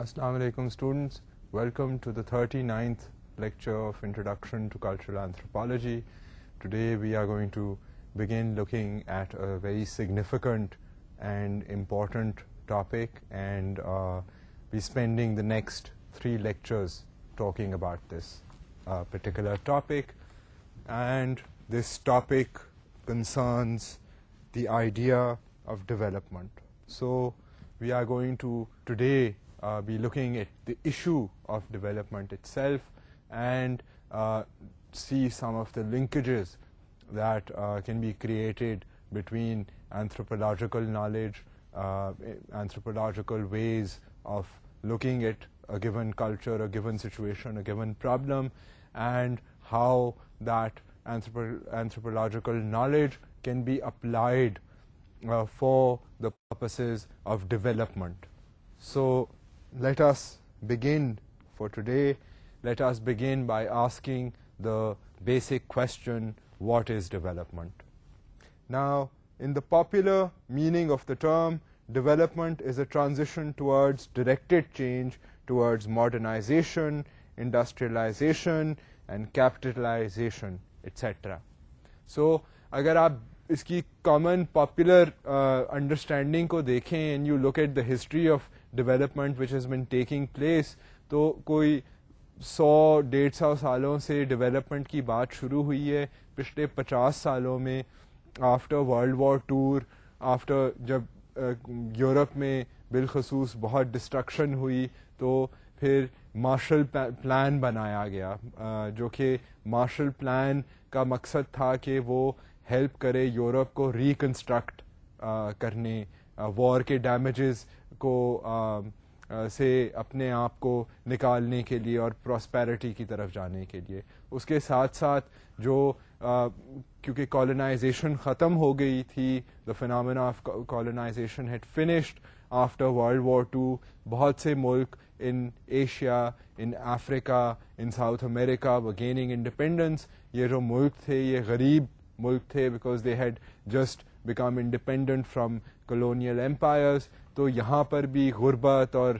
Assalamu alaikum students, welcome to the 39th lecture of Introduction to Cultural Anthropology. Today we are going to begin looking at a very significant and important topic, and we're spending the next 3 lectures talking about this particular topic. And this topic concerns the idea of development. So we are going to today be looking at the issue of development itself and see some of the linkages that can be created between anthropological knowledge, anthropological ways of looking at a given culture, a given situation, a given problem, and how that anthropological knowledge can be applied for the purposes of development. So let us begin for today. Let us begin by asking the basic question, what is development? Now, in the popular meaning of the term, development is a transition towards directed change, towards modernization, industrialization, and capitalization, etc. So, اگر آپ اس کی common popular understanding کو دیکھیں and you look at the history of development which has been taking place, تو کوئی 100-150 سالوں سے development کی بات شروع ہوئی ہے. پچھلے 50 سالوں میں after world war two, after جب یورپ میں بالخصوص بہت ڈسٹرکشن ہوئی، تو پھر مارشل پلان بنایا گیا، جو کہ مارشل پلان کا مقصد تھا کہ وہ ہیلپ کرے یورپ کو ریکنسٹرکٹ کرنے، وار کے ڈیمیجز کو سے اپنے آپ کو نکالنے کے لیے اور پراسپیرٹی کی طرف جانے کے لیے. اس کے ساتھ ساتھ جو کیونکہ کالونائزیشن ختم ہو گئی تھی، the phenomena of colonization had finished after world war two, بہت سے ملک in Asia, in Africa, in South America were gaining independence. یہ جو ملک تھے یہ غریب ملک تھے because they had just become independent from colonial empires. تو یہاں پر بھی غربت اور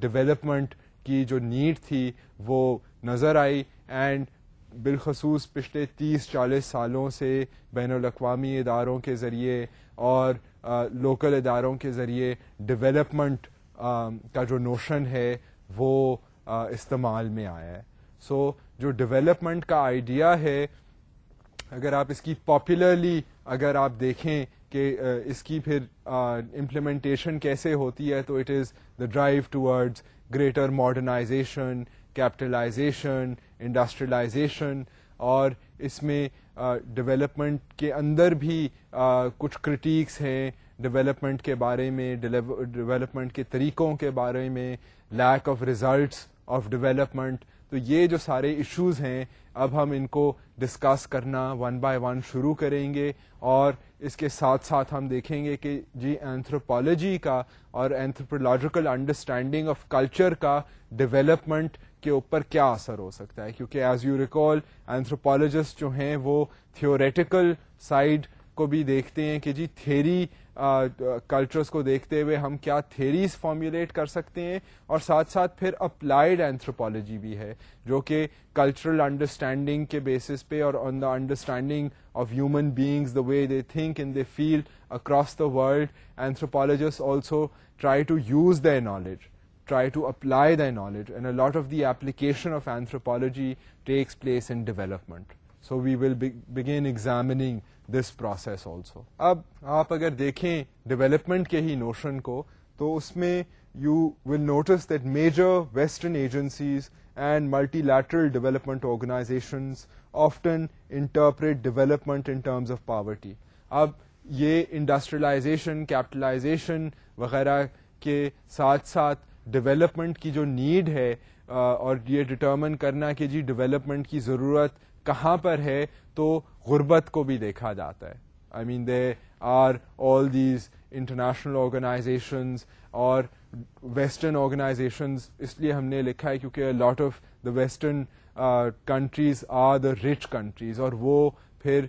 ڈیولپمنٹ کی جو نیڈ تھی وہ نظر آئی، اینڈ بالخصوص پچھلے 30-40 سالوں سے بین الاقوامی اداروں کے ذریعے اور لوکل اداروں کے ذریعے ڈیولپمنٹ کا جو نوشن ہے وہ استعمال میں آیا ہے. سو جو ڈیولپمنٹ کا آئیڈیا ہے، اگر آپ اس کی پاپولرلی اگر آپ دیکھیں کہ اس کی پھر امپلیمنٹیشن کیسے ہوتی ہے، تو it is the drive towards greater modernization, capitalization, industrialization. اور اس میں ڈیولپمنٹ کے اندر بھی کچھ کرٹیکس ہیں ڈیولپمنٹ کے بارے میں، ڈیولپمنٹ کے طریقوں کے بارے میں، lack of results of development. تو یہ جو سارے ایشوز ہیں اب ہم ان کو ڈسکس کرنا ون بائی ون شروع کریں گے، اور اس کے ساتھ ساتھ ہم دیکھیں گے کہ جی اینتھروپالوجی کا اور اینتھروپولوجیکل انڈرسٹینڈنگ آف کلچر کا ڈیولپمنٹ کے اوپر کیا اثر ہو سکتا ہے. کیونکہ ایز یو ریکال اینتھروپولوجسٹ جو ہیں وہ تھیوریٹیکل سائڈ کو بھی دیکھتے ہیں کہ جی تھیری کلچرز کو دیکھتے ہوئے ہم کیا تھیریز فارمولیٹ کر سکتے ہیں، اور ساتھ ساتھ پھر اپلائیڈ اینتھروپالوجی بھی ہے جو کہ کلچرل انڈرسٹینڈنگ کے بیسس پہ اور on the understanding of human beings, the way they think and they feel across the world. Anthropologist also try to use their knowledge, try to apply their knowledge, and a lot of the application of anthropology takes place in development. So we will begin examining this process also. اب آپ اگر دیکھیں development کے ہی notion کو، تو اس میں you will notice that major Western agencies and multilateral development organizations often interpret development in terms of poverty. اب یہ انڈسٹریلائزیشن، کیپٹلائزیشن وغیرہ کے ساتھ ساتھ ڈیولپمنٹ کی جو نیڈ ہے اور یہ ڈٹرمن کرنا کہ جی ڈیولپمنٹ کی ضرورت کہاں پر ہے، تو غربت کو بھی دیکھا جاتا ہے. I mean they are all these international organizations اور ویسٹرن آرگنائزیشنز، اس لیے ہم نے لکھا ہے کیونکہ lot of the western countries are the rich countries, اور وہ پھر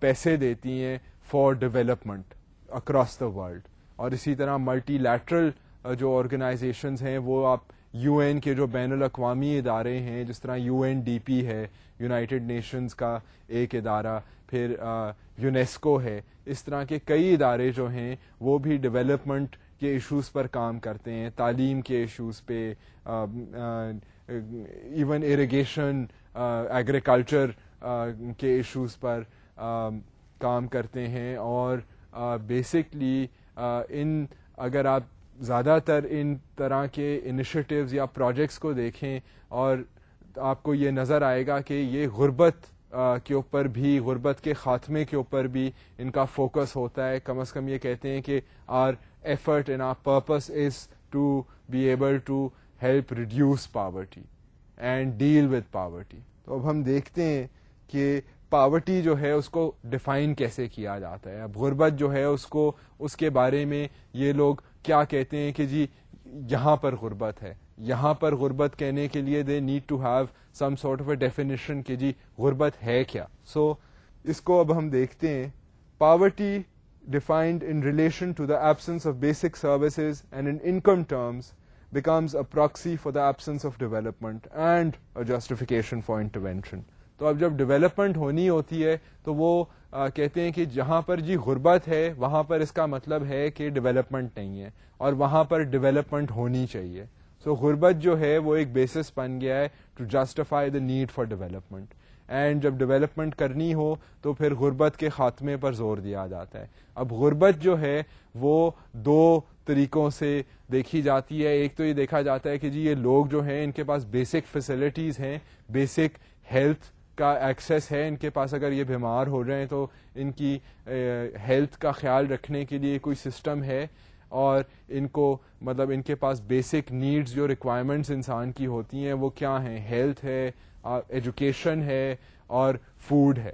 پیسے دیتی ہیں for development across the world. اور اسی طرح ملٹی لیٹرل جو آرگنائزیشنز ہیں وہ آپ یو این کے جو بین الاقوامی ادارے ہیں جس طرح یو این ڈی پی ہے, یونائٹڈ نیشنز کا ایک ادارہ, پھر یونیسکو ہے, اس طرح کے کئی ادارے جو ہیں وہ بھی ڈیولپمنٹ کے ایشوز پر کام کرتے ہیں, تعلیم کے ایشوز پہ, ایون اریگیشن, ایگریکلچر کے ایشوز پر کام کرتے ہیں. اور بیسکلی اگر آپ زیادہ تر ان طرح کے انیشیٹیوز یا پروجیکٹس کو دیکھیں اور آپ کو یہ نظر آئے گا کہ یہ غربت کے اوپر بھی, غربت کے خاتمے کے اوپر بھی ان کا فوکس ہوتا ہے. کم از کم یہ کہتے ہیں کہ our effort and our purpose is to be able to help reduce poverty and deal with poverty. تو اب ہم دیکھتے ہیں کہ پاورٹی جو ہے اس کو ڈیفائن کیسے کیا جاتا ہے. اب غربت جو ہے اس کے بارے میں یہ لوگ کیا کہتے ہیں کہ جی یہاں پر غربت ہے, یہاں پر غربت کہنے کے لیے they need to have some sort of a definition کہ جی غربت ہے کیا. سو اس کو اب ہم دیکھتے ہیں. Poverty defined in relation to the absence of basic services and in income terms becomes a proxy for the absence of development and a justification for intervention. تو اب جب ڈیولپمنٹ ہونی ہوتی ہے تو وہ کہتے ہیں کہ جہاں پر جی غربت ہے وہاں پر اس کا مطلب ہے کہ ڈیولپمنٹ نہیں ہے اور وہاں پر ڈیولپمنٹ ہونی چاہیے. سو غربت جو ہے وہ ایک بیسس بن گیا ہے to justify the need for development. And جب ڈیولپمنٹ کرنی ہو تو پھر غربت کے خاتمے پر زور دیا جاتا ہے. اب غربت جو ہے وہ دو طریقوں سے دیکھی جاتی ہے. ایک تو یہ دیکھا جاتا ہے کہ جی یہ لوگ جو ہیں ان کے پاس بیسک فیسلٹیز ہیں, بیسک ہیلتھ کا ایکسیس ہے ان کے پاس, اگر یہ بیمار ہو رہے ہیں تو ان کی ہیلتھ کا خیال رکھنے کے لیے کوئی سسٹم ہے, اور ان کو مطلب ان کے پاس بیسک نیڈز جو ریکوائرمنٹس انسان کی ہوتی ہیں وہ کیا ہیں, ہیلتھ ہے, ایجوکیشن ہے اور فوڈ ہے.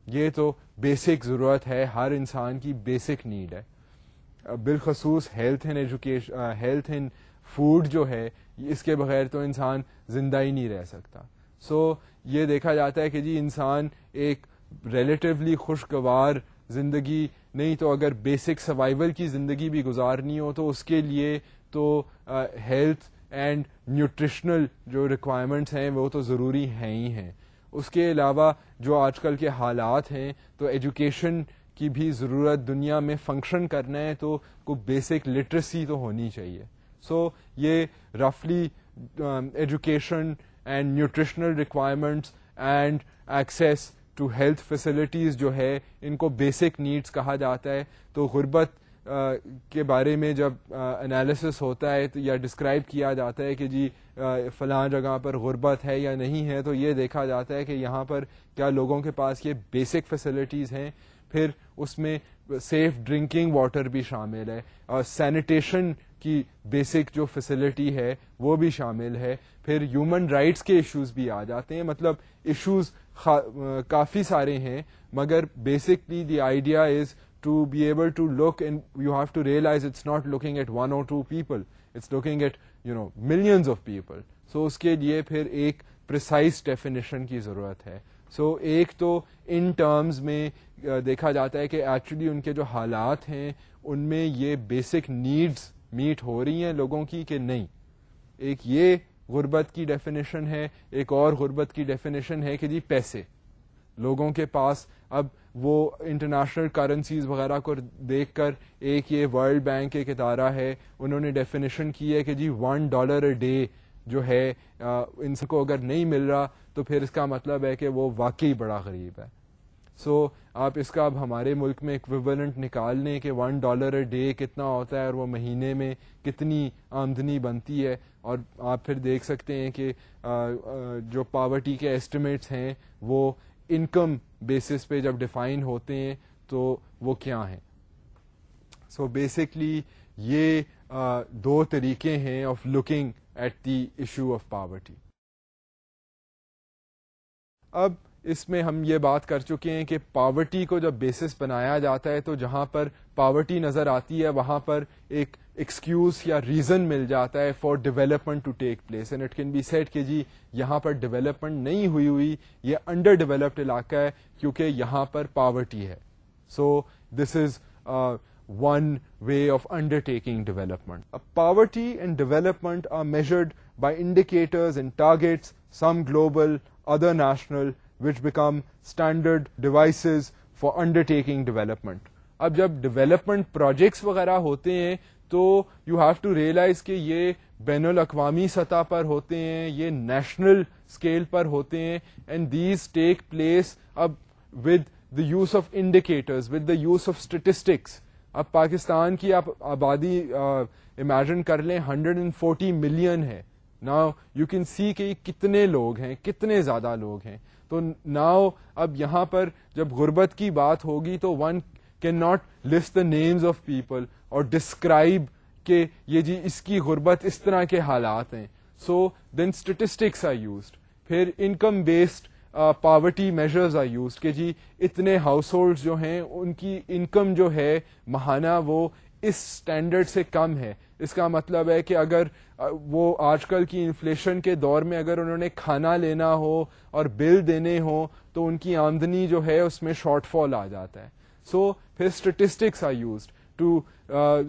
یہ تو بیسک ضرورت ہے, ہر انسان کی بیسک نیڈ ہے. بالخصوص health and education, health and food جو ہے اس کے بغیر تو انسان زندہ ہی نہیں رہ سکتا. سو یہ دیکھا جاتا ہے کہ جی انسان ایک ریلیٹیولی خوشگوار زندگی نہیں تو اگر بیسک سروائیول کی زندگی بھی گزارنی ہو تو اس کے لیے تو ہیلتھ اینڈ نیوٹریشنل جو ریکوائرمنٹس ہیں وہ تو ضروری ہیں ہی ہیں. اس کے علاوہ جو آج کل کے حالات ہیں تو ایجوکیشن کی بھی ضرورت, دنیا میں فنکشن کرنا ہے تو کوئی بیسک لٹریسی تو ہونی چاہیے. سو یہ رفلی education and nutritional requirements and access to health facilities جو ہے ان کو بیسک نیڈس کہا جاتا ہے. تو غربت کے بارے میں جب انالیسس ہوتا ہے یا ڈسکرائب کیا جاتا ہے کہ جی فلاں جگہ پر غربت ہے یا نہیں ہے تو یہ دیکھا جاتا ہے کہ یہاں پر کیا لوگوں کے پاس یہ بیسک فیسلٹیز ہیں. پھر اس میں سیف ڈرنکنگ واٹر بھی شامل ہے, اور سینیٹیشن کی بیسک جو فیسلٹی ہے وہ بھی شامل ہے. پھر ہیومن رائٹس کے ایشوز بھی آ جاتے ہیں. مطلب ایشوز کافی سارے ہیں, مگر basically the idea is to be able to look, and you have to realize it's not looking at one or two people, it's looking at millions of people. So اس کے لیے پھر ایک precise definition کی ضرورت ہے. So ایک تو in terms میں دیکھا جاتا ہے کہ ایکچولی ان کے جو حالات ہیں ان میں یہ بیسک نیڈز میٹ ہو رہی ہیں لوگوں کی کہ نہیں. ایک یہ غربت کی ڈیفینیشن ہے. ایک اور غربت کی ڈیفینیشن ہے کہ جی پیسے, لوگوں کے پاس اب وہ انٹرنیشنل کرنسیز وغیرہ کو دیکھ کر ایک یہ ورلڈ بینک ایک ادارہ ہے انہوں نے ڈیفینیشن کی ہے کہ جی $1 اے ڈے جو ہے ان کو اگر نہیں مل رہا تو پھر اس کا مطلب ہے کہ وہ واقعی بڑا غریب ہے. سو آپ اس کا اب ہمارے ملک میں ایکویولنٹ نکال لیں کہ $1 اے ڈے کتنا ہوتا ہے اور وہ مہینے میں کتنی آمدنی بنتی ہے, اور آپ پھر دیکھ سکتے ہیں کہ جو پاورٹی کے ایسٹیمیٹس ہیں وہ انکم بیسس پہ جب ڈیفائن ہوتے ہیں تو وہ کیا ہیں. سو بیسکلی یہ دو طریقے ہیں of looking at the issue of poverty. اب اس میں ہم یہ بات کر چکے ہیں کہ پاورٹی کو جب بیسس بنایا جاتا ہے تو جہاں پر پاورٹی نظر آتی ہے وہاں پر ایک ایکسکیوز یا ریزن مل جاتا ہے for development to take place, and it can be said کہ جی یہاں پر ڈیولپمنٹ نہیں ہوئی, یہ انڈر ڈیولپڈ علاقہ ہے کیونکہ یہاں پر پاورٹی ہے. سو this is one way of undertaking development. Poverty and development are measured by indicators and targets, some global, other national, which become standard devices for undertaking development. اب جب ڈیولپمنٹ پروجیکٹس وغیرہ ہوتے ہیں تو یو ہیو ٹو ریئلائز کہ یہ بین الاقوامی سطح پر ہوتے ہیں, یہ نیشنل اسکیل پر ہوتے ہیں, اینڈ دیز ٹیک پلیس اب with the use of indicators, with the use of statistics. اب پاکستان کی آپ آبادی امیجن کر لیں 140 ملین ہے. ناؤ یو کین سی کہ کتنے لوگ ہیں, کتنے زیادہ لوگ ہیں. تو ناؤ اب یہاں پر جب غربت کی بات ہوگی تو one can not list the names of people اور ڈسکرائب کہ یہ جی اس کی غربت اس طرح کے حالات ہیں. So then statistics are used. پھر income based poverty measures are used کہ جی اتنے ہاؤس ہولڈ جو ہیں ان کی انکم جو ہے ماہانہ وہ اس اسٹینڈرڈ سے کم ہے. اس کا مطلب ہے کہ اگر وہ آج کل کی انفلیشن کے دور میں اگر انہوں نے کھانا لینا ہو اور بل دینے ہو تو ان کی آمدنی جو ہے اس میں شارٹ فال آ جاتا ہے. سو پھر statistics are used to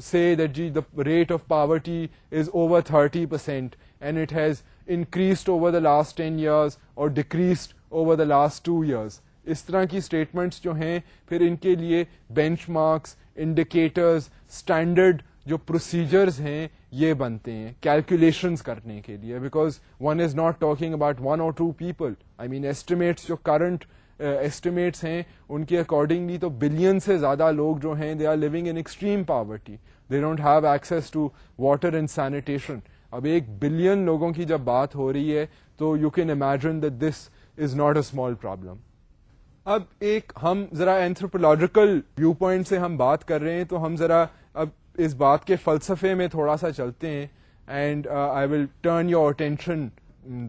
say that the rate of poverty is over 30% and it has increased over the last 10 years or decreased over the last 2 years. اس طرح کی اسٹیٹمنٹس جو ہیں پھر ان کے لیے بینچ مارکس, انڈیکیٹرز, اسٹینڈرڈ جو پروسیجرز ہیں یہ بنتے ہیں کیلکولیشنز کرنے کے لیے, because one is not talking about 1 or 2 people. I mean estimates جو کرنٹ ایسٹیمیٹس ہیں ان کے اکارڈنگلی تو بلین سے زیادہ لوگ جو ہیں they are living in extreme poverty, they don't have access to water and sanitation. اب 1 بلین لوگوں کی جب بات ہو رہی ہے تو you can imagine that this is not a small problem. اب ایک ہم ذرا اینتھروپولوجیکل ویو پوائنٹ سے ہم بات کر رہے ہیں تو ہم ذرا اب اس بات کے فلسفے میں تھوڑا سا چلتے ہیں, and I will turn your attention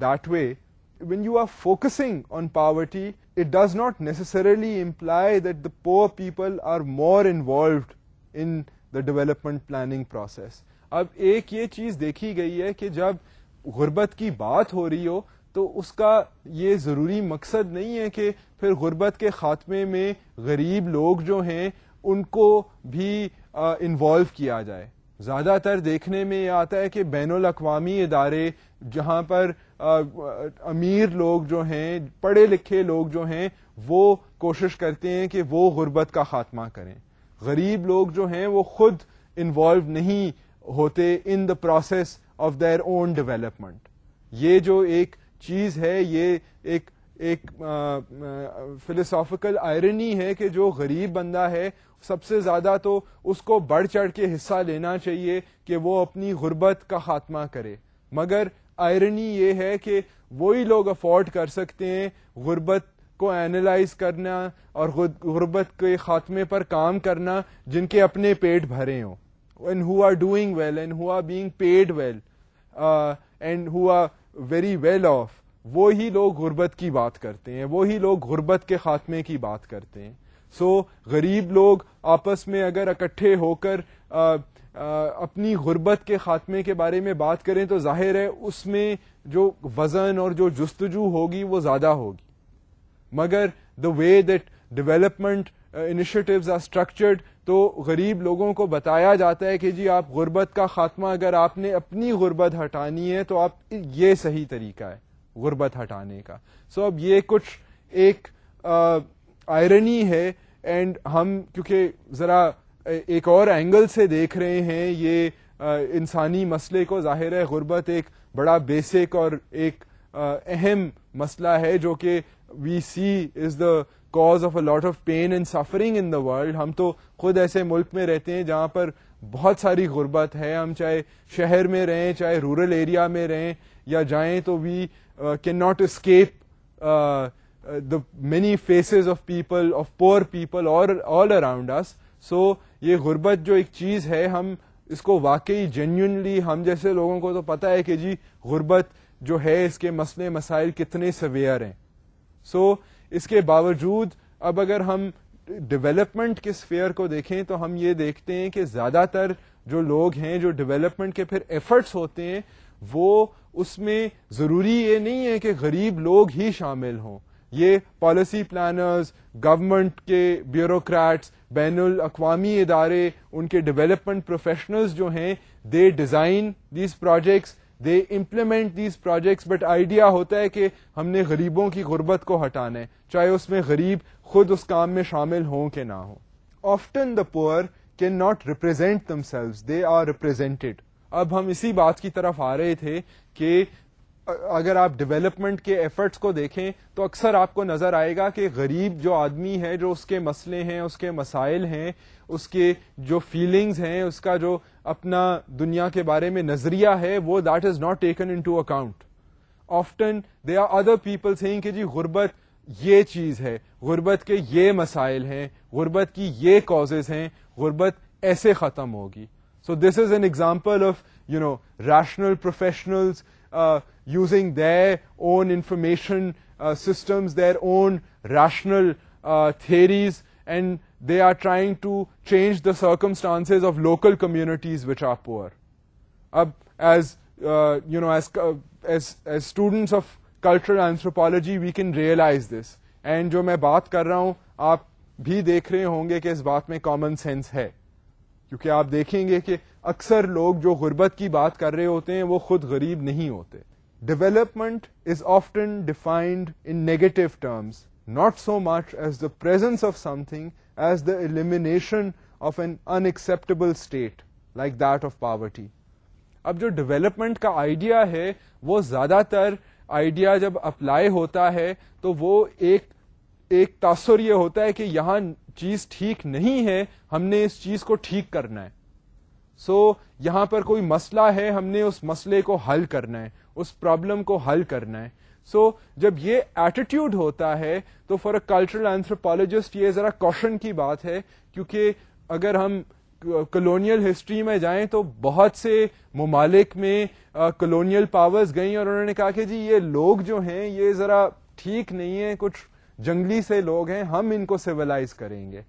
that way. When you are focusing on poverty, it does not necessarily imply that the poor people are more involved in the development planning process. اب ایک یہ چیز دیکھی گئی ہے کہ جب غربت کی بات ہو رہی ہو تو اس کا یہ ضروری مقصد نہیں ہے کہ پھر غربت کے خاتمے میں غریب لوگ جو ہیں ان کو بھی انوالو کیا جائے. زیادہ تر دیکھنے میں یہ آتا ہے کہ بین الاقوامی ادارے جہاں پر امیر لوگ جو ہیں, پڑھے لکھے لوگ جو ہیں وہ کوشش کرتے ہیں کہ وہ غربت کا خاتمہ کریں. غریب لوگ جو ہیں وہ خود انوالو نہیں ہوتے in the process of their own development. یہ جو ایک چیز ہے یہ ایک فلسافیکل آئرنی ہے کہ جو غریب بندہ ہے سب سے زیادہ تو اس کو بڑھ چڑھ کے حصہ لینا چاہیے کہ وہ اپنی غربت کا خاتمہ کرے, مگر آئرنی یہ ہے کہ وہی لوگ افورڈ کر سکتے ہیں غربت کو اینالائز کرنا اور غربت کے خاتمے پر کام کرنا جن کے اپنے پیٹ بھرے ہوں, and who are doing well and who are being paid well and who are very well off. وہی لوگ غربت کی بات کرتے ہیں, وہی لوگ غربت کے خاتمے کی بات کرتے ہیں. سو غریب لوگ آپس میں اگر اکٹھے ہو کر اپنی غربت کے خاتمے کے بارے میں بات کریں تو ظاہر ہے اس میں جو وزن اور جو جستجو ہوگی وہ زیادہ ہوگی. مگر the way that development initiatives are structured تو غریب لوگوں کو بتایا جاتا ہے کہ جی آپ غربت کا خاتمہ اگر آپ نے اپنی غربت ہٹانی ہے تو آپ یہ صحیح طریقہ ہے غربت ہٹانے کا. سو اب یہ کچھ ایک آئرنی ہے, اینڈ ہم کیونکہ ذرا ایک اور اینگل سے دیکھ رہے ہیں یہ انسانی مسئلے کو. ظاہر ہے غربت ایک بڑا بیسک اور ایک اہم مسئلہ ہے جو کہ we see is the cause of a lot of pain and suffering in the world. ہم تو خود ایسے ملک میں رہتے ہیں جہاں پر بہت ساری غربت ہے, ہم چاہے شہر میں رہیں چاہے رورل ایریا میں رہیں یا جائیں تو we can not escape the many faces of people, of poor people all around us. So یہ غربت جو ایک چیز ہے ہم اس کو واقعی جینیونلی ہم جیسے لوگوں کو تو پتہ ہے کہ جی غربت جو ہے اس کے مسئلے مسائل کتنے سیویئر ہیں. سو اس کے باوجود اب اگر ہم ڈیولپمنٹ کے اسفیئر کو دیکھیں تو ہم یہ دیکھتے ہیں کہ زیادہ تر جو لوگ ہیں جو ڈیولپمنٹ کے پھر ایفرٹس ہوتے ہیں وہ اس میں ضروری یہ نہیں ہے کہ غریب لوگ ہی شامل ہوں, یہ پالیسی پلانرز, گورنمنٹ کے بیوروکریٹس, بین الاقوامی ادارے, ان کے ڈیولپمنٹ پروفیشنلز جو ہیں, they design these projects, they implement these projects, but idea ہوتا ہے کہ ہم نے غریبوں کی غربت کو ہٹانا ہے, چاہے اس میں غریب خود اس کام میں شامل ہوں کہ نہ ہوں. Often the poor can not represent themselves, they are represented. اب ہم اسی بات کی طرف آ رہے تھے کہ اگر آپ ڈیولپمنٹ کے ایفرٹس کو دیکھیں تو اکثر آپ کو نظر آئے گا کہ غریب جو آدمی ہے, جو اس کے مسئلے ہیں, اس کے مسائل ہیں, اس کے جو فیلنگز ہیں, اس کا جو اپنا دنیا کے بارے میں نظریہ ہے, وہ that is not taken into account. Often they are other people saying کہ جی غربت یہ چیز ہے, غربت کے یہ مسائل ہیں, غربت کی یہ کازز ہیں, غربت ایسے ختم ہوگی. So this is an example of rational professionals using their own information systems, their own rational theories, and they are trying to change the circumstances of local communities which are poor. As students of cultural anthropology we can realize this, and جو میں بات کر رہا ہوں آپ بھی دیکھ رہے ہوں گے کہ اس بات میں کامن سینس ہے, کیونکہ آپ دیکھیں گے کہ اکثر لوگ جو غربت کی بات کر رہے ہوتے ہیں وہ خود غریب نہیں ہوتے. Development is often defined in negative terms, not so much as the presence of something as the elimination of an unacceptable state like that of poverty. اب جو ڈیولپمنٹ کا آئیڈیا ہے وہ زیادہ تر آئیڈیا جب اپلائی ہوتا ہے تو وہ ایک تاثر یہ ہوتا ہے کہ یہاں چیز ٹھیک نہیں ہے, ہم نے اس چیز کو ٹھیک کرنا ہے. سو یہاں پر کوئی مسئلہ ہے, ہم نے اس مسئلے کو حل کرنا ہے, اس پرابلم کو حل کرنا ہے. سو جب یہ ایٹیٹیوڈ ہوتا ہے تو فار اے کلچرل اینتھروپالوجسٹ یہ ذرا کوشن کی بات ہے, کیونکہ اگر ہم کلونیل ہسٹری میں جائیں تو بہت سے ممالک میں کلونیل پاورز گئیں اور انہوں نے کہا کہ جی یہ لوگ جو ہیں یہ ذرا ٹھیک نہیں ہیں, کچھ جنگلی سے لوگ ہیں, ہم ان کو سیولائز کریں گے.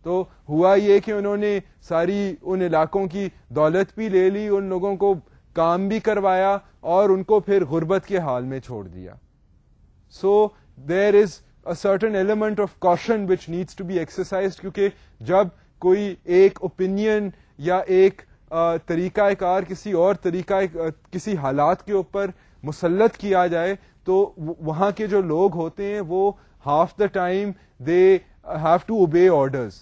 تو ہوا یہ کہ انہوں نے ساری ان علاقوں کی دولت بھی لے لی, ان لوگوں کو کام بھی کروایا اور ان کو پھر غربت کے حال میں چھوڑ دیا. So there is a certain element of caution which needs to be exercised, کیونکہ جب کوئی ایک اوپینین یا ایک طریقہ کار کسی اور کسی حالات کے اوپر مسلط کیا جائے تو وہاں کے جو لوگ ہوتے ہیں وہ half the time they have to obey orders,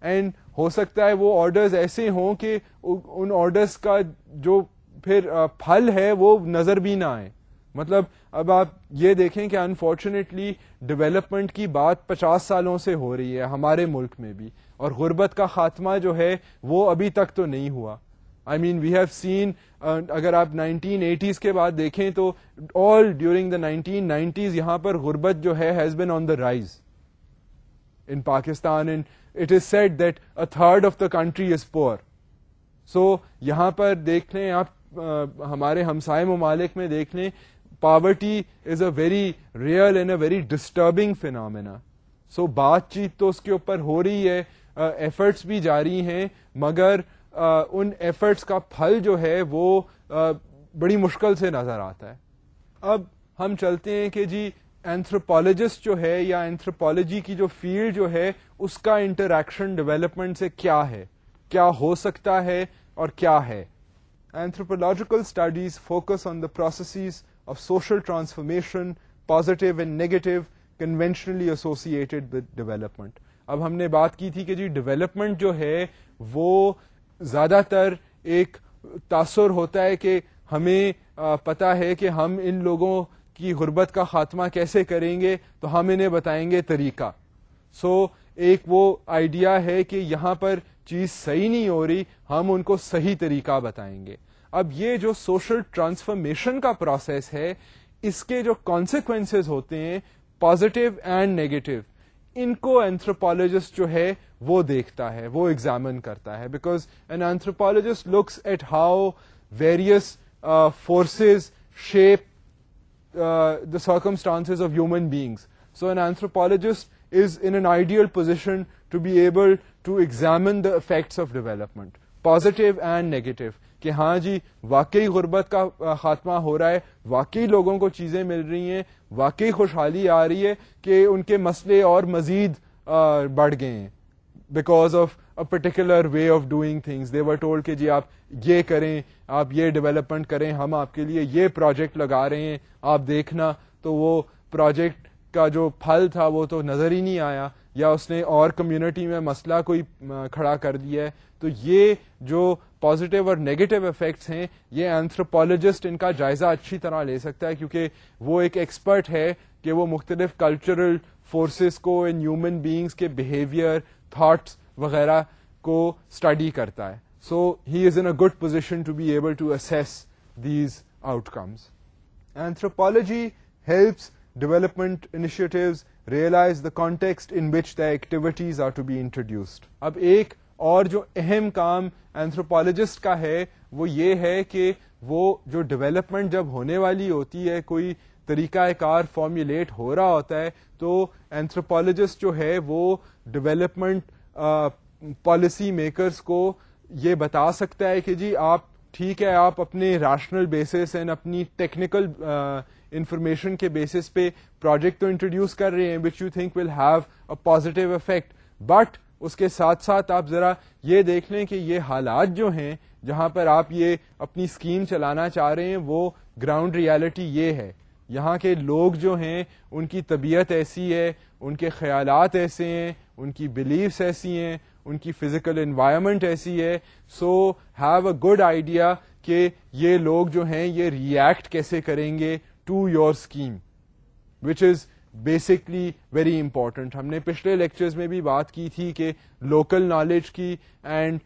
and ہو سکتا ہے وہ آرڈرز ایسے ہوں کہ ان آرڈرز کا جو پھر پھل ہے وہ نظر بھی نہ آئے. مطلب اب آپ یہ دیکھیں کہ انفارچونیٹلی ڈیولپمنٹ کی بات 50 سالوں سے ہو رہی ہے ہمارے ملک میں بھی, اور غربت کا خاتمہ جو ہے وہ ابھی تک تو نہیں ہوا. آئی مین وی ہیو سین, اگر آپ 1980s کے بعد دیکھیں تو آل ڈیورنگ دا 1990s یہاں پر غربت جو ہے has been on the rise in Pakistan, and it is said that a third of the country is پور. سو یہاں پر دیکھ لیں آپ, ہمارے ہمسائے ممالک میں دیکھ لیں, poverty is a very real and a very disturbing phenomena. So بات چیت تو اس کے اوپر ہو رہی ہے, ایفرٹس بھی جاری ہیں, مگر ان ایفرٹس کا پھل جو ہے وہ بڑی مشکل سے نظر آتا ہے. اب ہم چلتے ہیں کہ جی اینتھروپالوجسٹ جو ہے یا اینتھروپالوجی کی جو فیلڈ جو ہے اس کا انٹریکشن ڈیولپمنٹ سے کیا ہے, کیا ہو سکتا ہے اور کیا ہے. Anthropological studies focus on the processes of social transformation, positive and negative, conventionally associated with development. اب ہم نے بات کی تھی کہ جی ڈیولپمنٹ جو ہے وہ زیادہ تر ایک تاثر ہوتا ہے کہ ہمیں پتا ہے کہ ہم ان لوگوں کی غربت کا خاتمہ کیسے کریں گے تو ہم انہیں بتائیں گے طریقہ. سو ایک وہ آئیڈیا ہے کہ یہاں پر چیز صحیح نہیں ہو رہی, ہم ان کو صحیح طریقہ بتائیں گے. اب یہ جو سوشل ٹرانسفارمیشن کا پروسیس ہے اس کے جو کانسیکوینسز ہوتے ہیں پازیٹیو اینڈ نیگیٹو, ان کو اینتھروپالوجسٹ جو ہے وہ دیکھتا ہے, وہ ایگزامن کرتا ہے. Because an anthropologist looks at how various forces shape the circumstances of human beings. So an anthropologist is in an ideal position to be able to examine the effects of development. Positive and negative, کہ ہاں جی واقعی غربت کا خاتمہ ہو رہا ہے, واقعی لوگوں کو چیزیں مل رہی ہیں, واقعی خوشحالی آ رہی ہے کہ ان کے مسئلے اور مزید بڑھ گئے ہیں because of a particular way of doing things. They were told کہ جی آپ یہ کریں, آپ یہ ڈیولپمنٹ کریں, ہم آپ کے لیے یہ پروجیکٹ لگا رہے ہیں, آپ دیکھنا. تو وہ پروجیکٹ کا جو پھل تھا وہ تو نظر ہی نہیں آیا, یا اس نے اور کمیونٹی میں مسئلہ کوئی کھڑا کر دیا ہے. تو یہ جو پازیٹیو اور نیگیٹو افیکٹس ہیں, یہ اینتھروپولوجسٹ ان کا جائزہ اچھی طرح لے سکتا ہے, کیونکہ وہ ایک ایکسپرٹ ہے کہ وہ مختلف کلچرل فورسز کو ان ہیومن بینگز کے بیہیویئر, تھاٹس وغیرہ کو اسٹڈی کرتا ہے. سو ہی از ان a good position to be able to assess these out comes. Anthropology helps development initiatives realize the context in which their activities are to be introduced. اب ایک اور جو اہم کام اینتھروپولوجسٹ کا ہے وہ یہ ہے کہ وہ جو ڈیولپمنٹ جب ہونے والی ہوتی ہے, کوئی طریقہ کار فارمولیٹ ہو رہا ہوتا ہے, تو اینتھروپولوجسٹ جو ہے وہ ڈیولپمنٹ پالیسی میکرز کو یہ بتا سکتا ہے کہ جی آپ ٹھیک ہے, آپ اپنے ریشنل بیسس اینڈ اپنی ٹیکنیکل انفارمیشن کے بیسس پہ پروجیکٹ تو انٹروڈیوس کر رہے ہیں which you think will have a positive effect, but اس کے ساتھ ساتھ آپ ذرا یہ دیکھ لیں کہ یہ حالات جو ہیں جہاں پر آپ یہ اپنی اسکیم چلانا چاہ رہے ہیں وہ گراؤنڈ ریالٹی یہ ہے. یہاں کے لوگ جو ہیں ان کی طبیعت ایسی ہے, ان کے خیالات ایسے ہیں, ان کی بلیفس ایسی ہیں, ان کی فزیکل انوائرمنٹ ایسی ہے. So have a good idea کہ یہ لوگ جو ہیں یہ ریئیکٹ کیسے کریں گے to your scheme, which is basically very important. ہم نے پچھلے لیکچرز میں بھی بات کی تھی کہ لوکل نالج کی اینڈ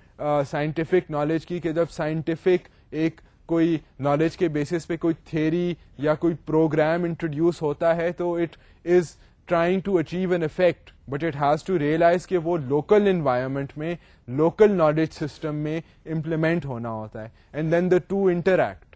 سائنٹیفک نالج کی, کہ جب سائنٹیفک ایک کوئی نالج کے بیسس پہ کوئی تھیری یا کوئی پروگرام انٹروڈیوس ہوتا ہے تو it is trying to achieve an effect, but it has to realise کہ وہ لوکل انوائرمنٹ میں, لوکل نالج سسٹم میں امپلیمنٹ ہونا ہوتا ہے, and then the two interact.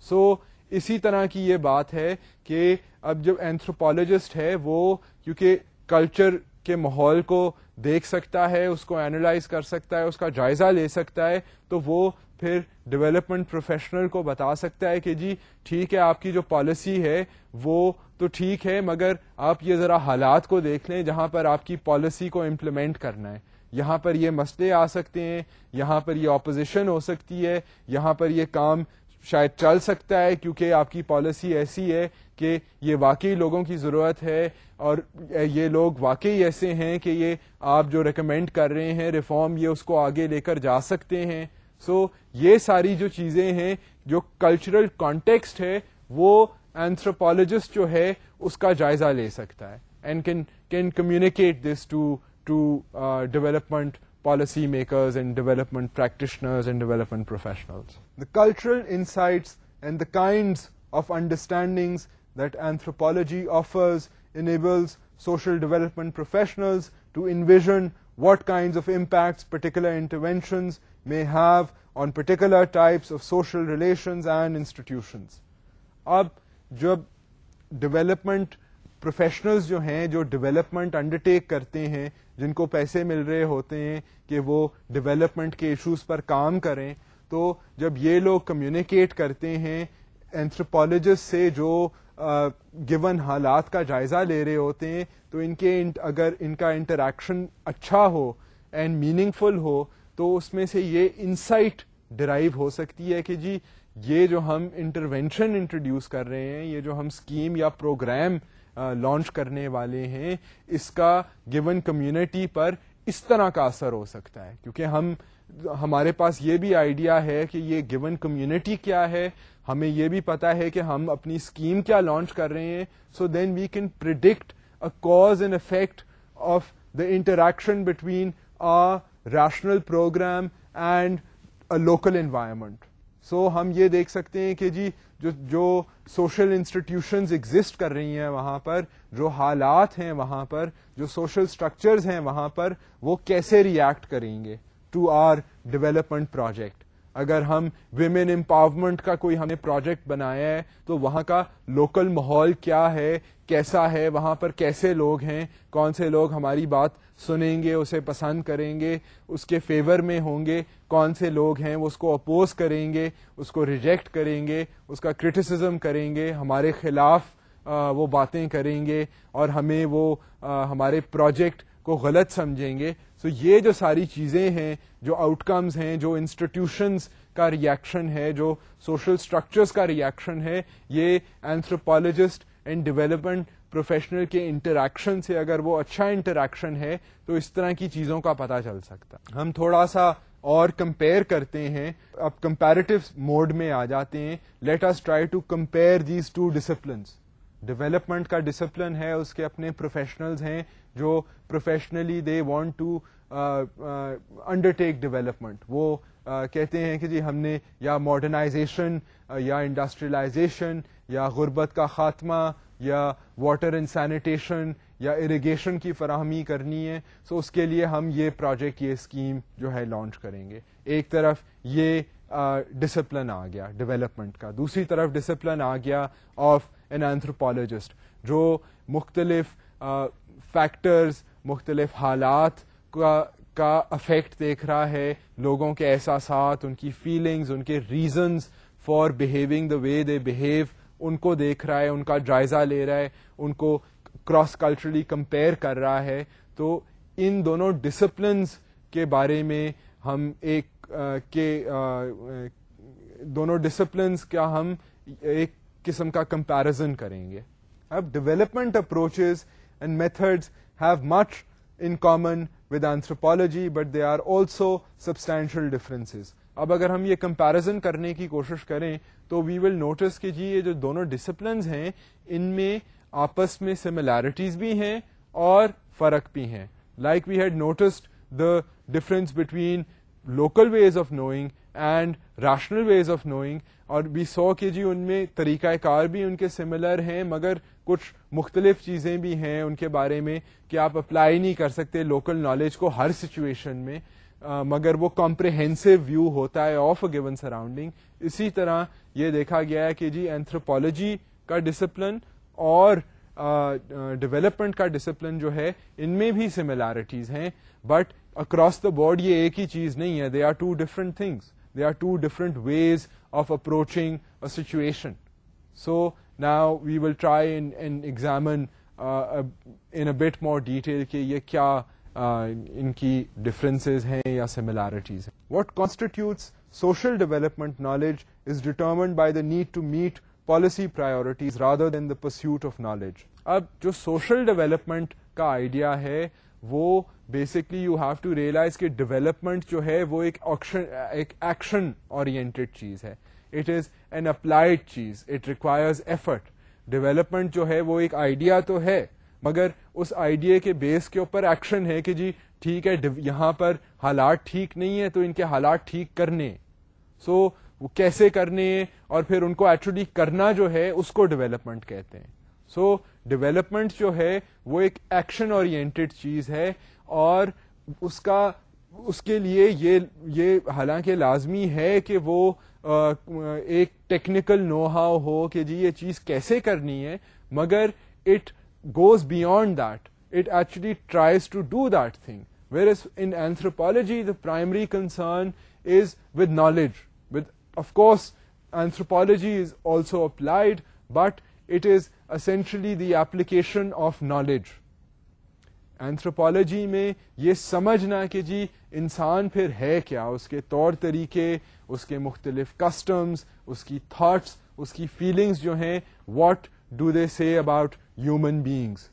So اسی طرح کی یہ بات ہے کہ اب جب اینتھروپولوجسٹ ہے وہ کیونکہ کلچر کے ماحول کو دیکھ سکتا ہے, اس کو اینالائز کر سکتا ہے, اس کا جائزہ لے سکتا ہے, تو وہ پھر ڈیولپمنٹ پروفیشنل کو بتا سکتا ہے کہ جی ٹھیک ہے آپ کی جو پالیسی ہے وہ تو ٹھیک ہے, مگر آپ یہ ذرا حالات کو دیکھ لیں جہاں پر آپ کی پالیسی کو امپلیمنٹ کرنا ہے. یہاں پر یہ مسئلے آ سکتے ہیں, یہاں پر یہ اپوزیشن ہو سکتی ہے, یہاں پر یہ کام شاید چل سکتا ہے کیونکہ آپ کی پالیسی ایسی ہے کہ یہ واقعی لوگوں کی ضرورت ہے, اور یہ لوگ واقعی ایسے ہیں کہ یہ آپ جو ریکمینڈ کر رہے ہیں ریفارم, یہ اس کو آگے لے کر جا سکتے ہیں. سو یہ ساری جو چیزیں ہیں, جو کلچرل کانٹیکسٹ ہے, وہ اینتھروپولوجسٹ جو ہے اس کا جائزہ لے سکتا ہے, and can communicate this to development policy makers and development practitioners and development professionals. The cultural insights and the kinds of understandings that anthropology offers enables social development professionals to envision what kinds of impacts particular interventions may have on particular types of social relations and institutions. اب جب development professionals جو ہیں, جو development undertake کرتے ہیں, جن کو پیسے مل رہے ہوتے ہیں کہ وہ ڈیولپمنٹ کے ایشوز پر کام کریں, تو جب یہ لوگ کمیونیکیٹ کرتے ہیں اینتھروپولوجسٹ سے جو گیون حالات کا جائزہ لے رہے ہوتے ہیں, تو اگر ان کا انٹریکشن اچھا ہو اینڈ میننگ فل ہو تو اس میں سے یہ انسائٹ ڈرائیو ہو سکتی ہے کہ جی یہ جو ہم انٹرونشن انٹروڈیوس کر رہے ہیں, یہ جو ہم اسکیم یا پروگرام لانچ کرنے والے ہیں, اس کا گیون کمیونٹی پر اس طرح کا اثر ہو سکتا ہے. کیونکہ ہمارے پاس یہ بھی آئیڈیا ہے کہ یہ گیون کمیونٹی کیا ہے, ہمیں یہ بھی پتا ہے کہ ہم اپنی اسکیم کیا لانچ کر رہے ہیں. So then we can predict a cause and effect of the interaction between a rational program and a local environment. So ہم یہ دیکھ سکتے ہیں کہ جی جو سوشل انسٹیٹیوشنز ایگزسٹ کر رہی ہیں وہاں پر, جو حالات ہیں وہاں پر, جو سوشل اسٹرکچرز ہیں وہاں پر, وہ کیسے ریئیکٹ کریں گے ٹو آر ڈیولپمنٹ پروجیکٹ. اگر ہم ویمن امپاورمنٹ کا کوئی ہم نے پروجیکٹ بنایا ہے تو وہاں کا لوکل ماحول کیا ہے, کیسا ہے, وہاں پر کیسے لوگ ہیں, کون سے لوگ ہماری بات سنیں گے, اسے پسند کریں گے, اس کے فیور میں ہوں گے, کون سے لوگ ہیں وہ اس کو اپوز کریں گے, اس کو ریجیکٹ کریں گے, اس کا کرٹیسزم کریں گے, ہمارے خلاف وہ باتیں کریں گے اور ہمیں وہ ہمارے پروجیکٹ کو غلط سمجھیں گے. سو یہ جو ساری چیزیں ہیں, جو آؤٹ کمز ہیں, جو انسٹیٹیوشنز کا ریئیکشن ہے, جو سوشل سٹرکچرز کا ریئیکشن ہے, یہ اینتھروپولوجسٹ اینڈ ڈیولپمنٹ پروفیشنل کے انٹریکشن سے اگر وہ اچھا انٹریکشن ہے تو اس طرح کی چیزوں کا پتہ چل سکتا. ہم تھوڑا سا اور کمپیئر کرتے ہیں, اب کمپیریٹو موڈ میں آ جاتے ہیں. Let us try to compare these two disciplines. Development کا ڈسپلن ہے, اس کے اپنے پروفیشنلز ہیں جو professionally they want to undertake development. وہ کہتے ہیں کہ جی ہم نے یا ماڈرنائزیشن یا انڈسٹریلائزیشن یا غربت کا خاتمہ یا واٹر اینڈ سینیٹیشن یا اریگیشن کی فراہمی کرنی ہے, سو اس کے لیے ہم یہ پروجیکٹ, یہ اسکیم جو ہے لانچ کریں گے. ایک طرف یہ ڈسپلن آ گیا ڈیولپمنٹ کا, دوسری طرف ڈسپلن آ گیا آف این اینتھروپولوجسٹ جو مختلف فیکٹرز, مختلف حالات کا افیکٹ دیکھ رہا ہے, لوگوں کے احساسات, ان کی فیلنگز, ان کے reasons for behaving the way they behave, ان کو دیکھ رہا ہے, ان کا جائزہ لے رہا ہے, ان کو کراس کلچرلی کمپیئر کر رہا ہے. تو ان دونوں ڈسپلنز کے بارے میں ہم دونوں ڈسپلنز کا ہم ایک قسم کا کمپیرزن کریں گے. اب development approaches and methods have much in common with anthropology but they are also substantial differences. اب اگر ہم یہ کمپیرزن کرنے کی کوشش کریں تو we will notice کہ جی یہ جو دونوں ڈسپلنز ہیں ان میں آپس میں سملیرٹیز بھی ہیں اور فرق بھی ہیں. Like we had noticed the difference between local ways of knowing and rational ways of knowing, اور we saw کہ جی ان میں طریقہ کار بھی ان کے سملر ہیں مگر کچھ مختلف چیزیں بھی ہیں ان کے بارے میں کہ آپ اپلائی نہیں کر سکتے لوکل نالج کو ہر سچویشن میں, مگر وہ کمپریہنسو ویو ہوتا ہے آف اے گیون سراؤنڈنگ. اسی طرح یہ دیکھا گیا ہے کہ جی اینتھروپولوجی کا ڈسپلن اور ڈیولپمنٹ کا ڈسپلن جو ہے ان میں بھی سملیرٹیز ہیں, بٹ اکراس دا بورڈ یہ ایک ہی چیز نہیں ہے. They are two different things, they are two different ways of approaching a situation. So now we will try and examine in a bit more detail کہ یہ کیا ان کی differences ہیں یا similarities ہیں. What constitutes social development knowledge is determined by the need to meet policy priorities rather than the pursuit of knowledge. اب جو social development کا آئیڈیا ہے وہ basically you have to realise کہ ڈیولپمنٹ جو ہے وہ ایک ایکشن اورینٹیڈ چیز ہے. اٹ از این اپلائڈ چیز, اٹ ریکوائرز ایفرٹ. ڈیولپمنٹ جو ہے وہ ایک آئیڈیا تو ہے مگر اس آئیڈیا کے بیس کے اوپر ایکشن ہے کہ جی ٹھیک ہے یہاں پر حالات ٹھیک نہیں ہیں تو ان کے حالات ٹھیک کرنے, سو وہ کیسے کرنے ہیں اور پھر ان کو ایکچولی کرنا جو ہے اس کو ڈیولپمنٹ کہتے ہیں. سو ڈیولپمنٹ جو ہے وہ ایک ایکشن اورینٹیڈ چیز ہے اور اس کے لیے یہ حالانکہ لازمی ہے کہ وہ ایک ٹیکنیکل نو ہاؤ ہو کہ جی یہ چیز کیسے کرنی ہے, مگر it goes beyond that, it actually tries to do that thing. whereas in anthropology the primary concern is with knowledge. Of course anthropology is also applied, but it is essentially the application of knowledge. Anthropology میں یہ سمجھنا کہ جی انسان پھر ہے کیا, اس کے طور طریقے, اس کے مختلف کسٹمز, اس کی تھاٹس, اس کی فیلنگز جو ہیں, what do they say about human beings.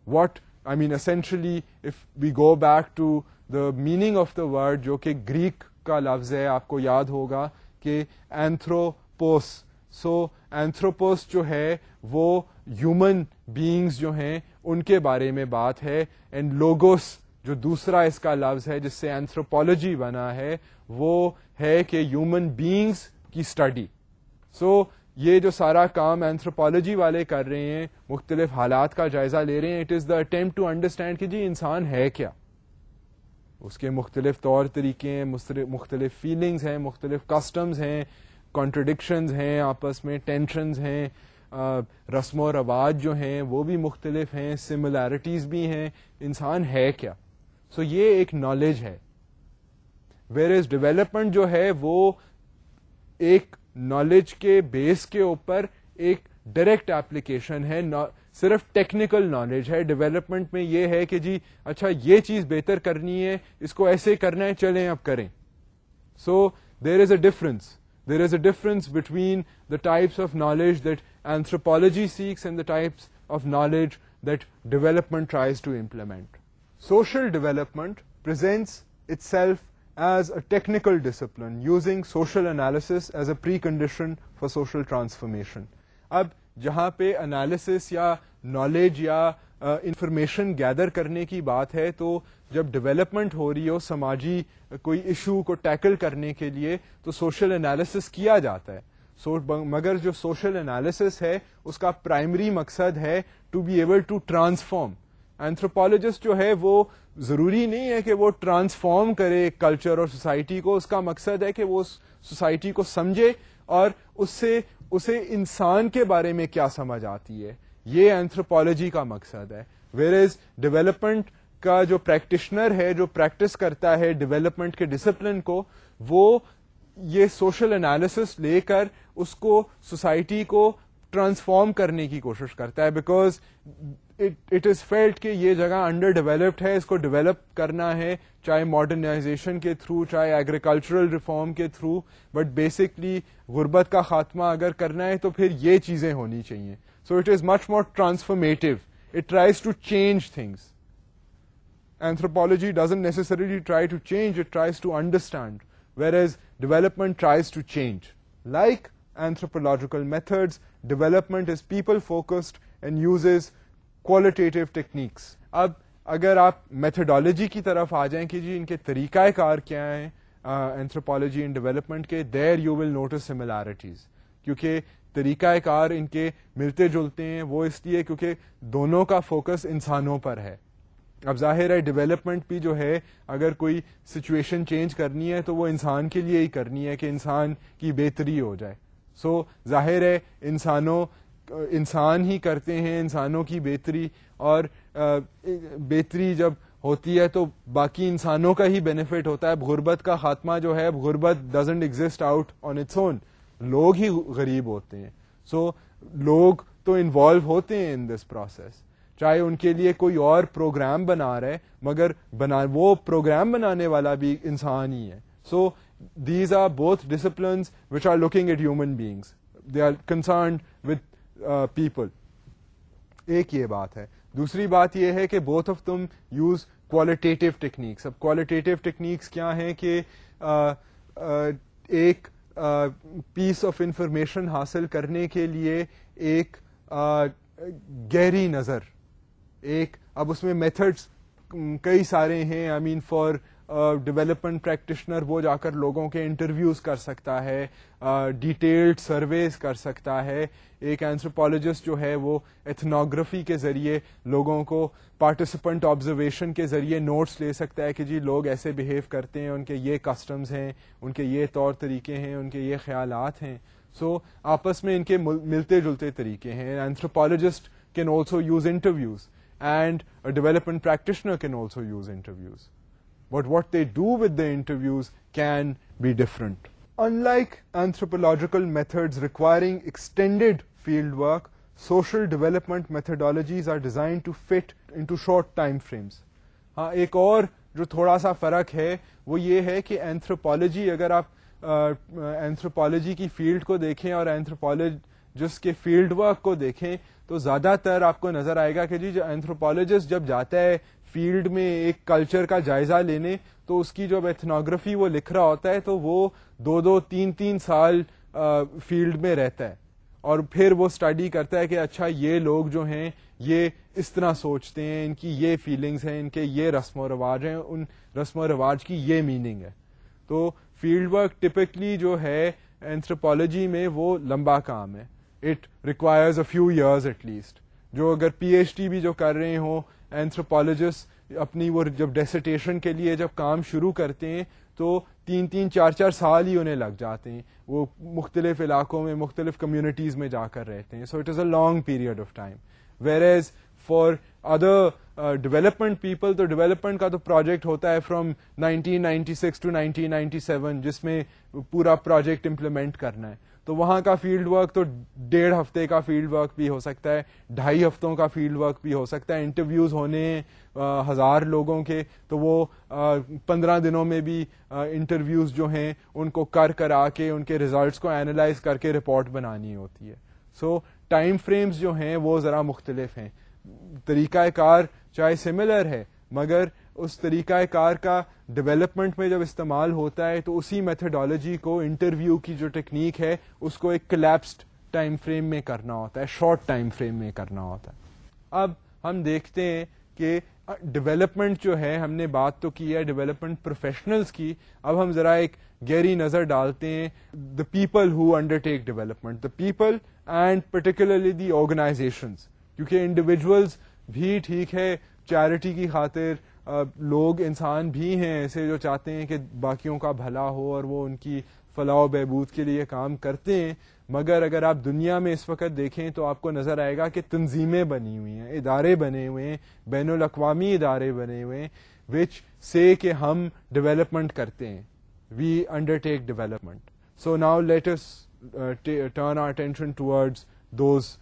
What I mean essentially if we go back to the meaning of the word جو کہ گریک کا لفظ ہے, آپ کو یاد ہوگا کہ اینتھروپوس. سو اینتھروپوس جو ہے وہ ہیومن بینگز جو ہیں ان کے بارے میں بات ہے, اینڈ لوگوس جو دوسرا اس کا لفظ ہے جس سے اینتھروپولوجی بنا ہے وہ ہے کہ ہیومن بینگز کی اسٹڈی. سو یہ جو سارا کام اینتھروپولوجی والے کر رہے ہیں, مختلف حالات کا جائزہ لے رہے ہیں, it is the attempt to understand کہ جی انسان ہے کیا, اس کے مختلف طور طریقے ہیں, مختلف فیلنگز ہیں, مختلف کسٹمز ہیں, کانٹرڈکشنز ہیں آپس میں, ٹینشنز ہیں, رسم و رواج جو ہیں وہ بھی مختلف ہیں, سملیرٹیز بھی ہیں. انسان ہے کیا؟ سو یہ ایک نالج ہے. ویئر از ڈیولپمنٹ جو ہے وہ ایک نالج کے بیس کے اوپر ایک ڈائریکٹ ایپلیکیشن ہے, صرف ٹیکنیکل نالج ہے. ڈیولپمنٹ میں یہ ہے کہ جی اچھا یہ چیز بہتر کرنی ہے, اس کو ایسے کرنا ہے, چلیں اب کریں. So there is a difference. There is a difference between the types of knowledge that anthropology seeks and the types of knowledge that development tries to implement. Social development presents itself as a technical discipline using social analysis as a precondition for social transformation. اب جہاں پہ analysis یا knowledge یا information gather کرنے کی بات ہے, تو جب ڈیولپمنٹ ہو رہی ہو سماجی کوئی ایشو کو ٹیکل کرنے کے لیے تو سوشل انالیسس کیا جاتا ہے. مگر جو سوشل انالیسس ہے اس کا پرائمری مقصد ہے to be able to transform. Anthropologist جو ہے وہ ضروری نہیں ہے کہ وہ ٹرانسفارم کرے کلچر اور سوسائٹی کو, اس کا مقصد ہے کہ وہ سوسائٹی کو سمجھے اور اسے انسان کے بارے میں کیا سمجھ آتی ہے, یہ اینتھروپولوجی کا مقصد ہے. ویئرز ڈیولپمنٹ کا جو پریکٹیشنر ہے, جو پریکٹس کرتا ہے ڈیولپمنٹ کے ڈسپلن کو, وہ یہ سوشل انالیسس لے کر اس کو سوسائٹی کو ٹرانسفارم کرنے کی کوشش کرتا ہے, بیکاز اٹ از فیلٹ کہ یہ جگہ انڈر ڈیولپڈ ہے, اس کو ڈیولپ کرنا ہے, چاہے ماڈرنائزیشن کے تھرو, چاہے ایگریکلچرل ریفارم کے تھرو, بٹ بیسکلی غربت کا خاتمہ اگر کرنا ہے تو پھر یہ چیزیں ہونی چاہیے. So it is much more transformative. It tries to change things. Anthropology doesn't necessarily try to change, it tries to understand, whereas development tries to change. Like anthropological methods, development is people-focused and uses qualitative techniques. اب اگر آپ methodology کی طرف آ جائیں کہ جی ان کے طریقہ کار کیا ہیں anthropology and development کے, there you will notice similarities. کیونکہ طریقہ کار ان کے ملتے جلتے ہیں, وہ اس لیے کیونکہ دونوں کا فوکس انسانوں پر ہے. اب ظاہر ہے ڈیولپمنٹ بھی جو ہے اگر کوئی سچویشن چینج کرنی ہے تو وہ انسان کے لیے ہی کرنی ہے کہ انسان کی بہتری ہو جائے. سو ظاہر ہے انسان ہی کرتے ہیں انسانوں کی بہتری, اور بہتری جب ہوتی ہے تو باقی انسانوں کا ہی بینیفٹ ہوتا ہے. غربت کا خاتمہ جو ہے, غربت doesn't exist out on its own, لوگ ہی غریب ہوتے ہیں. سو لوگ تو انوالو ہوتے ہیں ان دس پروسیس, چاہے ان کے لیے کوئی اور پروگرام بنا رہے, مگر وہ پروگرام بنانے والا بھی انسان ہی ہے. So these are both disciplines which are looking at human beings, they are concerned with people. ایک یہ بات ہے. دوسری بات یہ ہے کہ both of them use qualitative techniques. اب کوالٹیٹیو ٹیکنیکس کیا ہیں کہ ایک پیس آف انفارمیشن حاصل کرنے کے لیے ایک گہری نظر, ایک اب اس میں میتھڈس کئی سارے ہیں. آئی مین فار ڈیولپمنٹ پریکٹیشنر وہ جا کر لوگوں کے انٹرویوز کر سکتا ہے, ڈیٹیلڈ سرویز کر سکتا ہے. ایک اینتھروپولوجسٹ جو ہے وہ ایتھنوگرافی کے ذریعے لوگوں کو پارٹیسپینٹ آبزرویشن کے ذریعے نوٹس لے سکتا ہے کہ جی لوگ ایسے بہیو کرتے ہیں, ان کے یہ کسٹمز ہیں, ان کے یہ طور طریقے ہیں, ان کے یہ خیالات ہیں. سو آپس میں ان کے ملتے جلتے طریقے ہیں. Anthropologist can also use interviews and a development practitioner can also use interviews. But what they do with the interviews can be different. Unlike anthropological methods requiring extended field work, social development methodologies are designed to fit into short time frames. ہاں ایک اور جو تھوڑا سا فرق ہے وہ یہ ہے کہ اینتھروپولوجی, اگر آپ اینتھروپولوجی کی فیلڈ کو دیکھیں اور اینتھروپولوجسٹ کے فیلڈ ورک کو دیکھیں تو زیادہ تر آپ کو نظر آئے گا کہ جی جو اینتھروپولوجسٹ جب جاتا ہے فیلڈ میں ایک کلچر کا جائزہ لینے, تو اس کی جو ایتھنوگرافی وہ لکھ رہا ہوتا ہے تو وہ 2-3 سال فیلڈ میں رہتا ہے, اور پھر وہ اسٹڈی کرتا ہے کہ اچھا یہ لوگ جو ہیں یہ اس طرح سوچتے ہیں, ان کی یہ فیلنگز ہیں, ان کے یہ رسم و رواج ہیں, ان رسم و رواج کی یہ میننگ ہے. تو فیلڈ ورک ٹپکلی جو ہے اینتھروپولوجی میں وہ لمبا کام ہے. It requires a few years at least. جو اگر پی ایچ ڈی بھی جو کر رہے ہوں اینتھروپولوجسٹ اپنی وہ جب ڈیسرٹیشن کے لیے جب کام شروع کرتے ہیں تو 3-4 سال ہی انہیں لگ جاتے ہیں, وہ مختلف علاقوں میں مختلف کمیونٹیز میں جا کر رہتے ہیں. سو it is a long period of time. Where for other development people تو ڈیولپمنٹ کا تو پروجیکٹ ہوتا ہے فرام 1996 ٹو 1997 جس میں پورا پروجیکٹ امپلیمنٹ کرنا ہے. تو وہاں کا فیلڈ ورک تو 1.5 ہفتے کا فیلڈ ورک بھی ہو سکتا ہے, 2.5 ہفتوں کا فیلڈ ورک بھی ہو سکتا ہے. انٹرویوز ہونے 1000 لوگوں کے تو وہ 15 دنوں میں بھی انٹرویوز جو ہیں ان کو کرا کے ان کے ریزلٹس کو اینالائز کر کے رپورٹ بنانی ہوتی ہے. سو ٹائم فریمز جو ہیں وہ ذرا مختلف ہیں. طریقہ کار چاہے سملر ہے مگر اس طریقہ کار کا ڈیولپمنٹ میں جب استعمال ہوتا ہے تو اسی میتھڈالوجی کو انٹرویو کی جو ٹیکنیک ہے اس کو ایک کلیپسڈ ٹائم فریم میں کرنا ہوتا ہے, شارٹ ٹائم فریم میں کرنا ہوتا ہے. اب ہم دیکھتے ہیں کہ ڈیولپمنٹ جو ہے, ہم نے بات تو کی ہے ڈیولپمنٹ پروفیشنلز کی, اب ہم ذرا ایک گہری نظر ڈالتے ہیں the people who undertake development, the people and particularly the organisations. کیونکہ انڈیویجولز بھی ٹھیک ہے, چیریٹی کی خاطر لوگ انسان بھی ہیں ایسے جو چاہتے ہیں کہ باقیوں کا بھلا ہو اور وہ ان کی فلاح و بہبود کے لیے کام کرتے ہیں, مگر اگر آپ دنیا میں اس وقت دیکھیں تو آپ کو نظر آئے گا کہ تنظیمیں بنی ہوئی ہیں, ادارے بنے ہوئے ہیں, بین الاقوامی ادارے بنے ہوئے ہیں وچ سے کہ ہم ڈیولپمنٹ کرتے ہیں, we undertake development. So now let us turn our attention towards those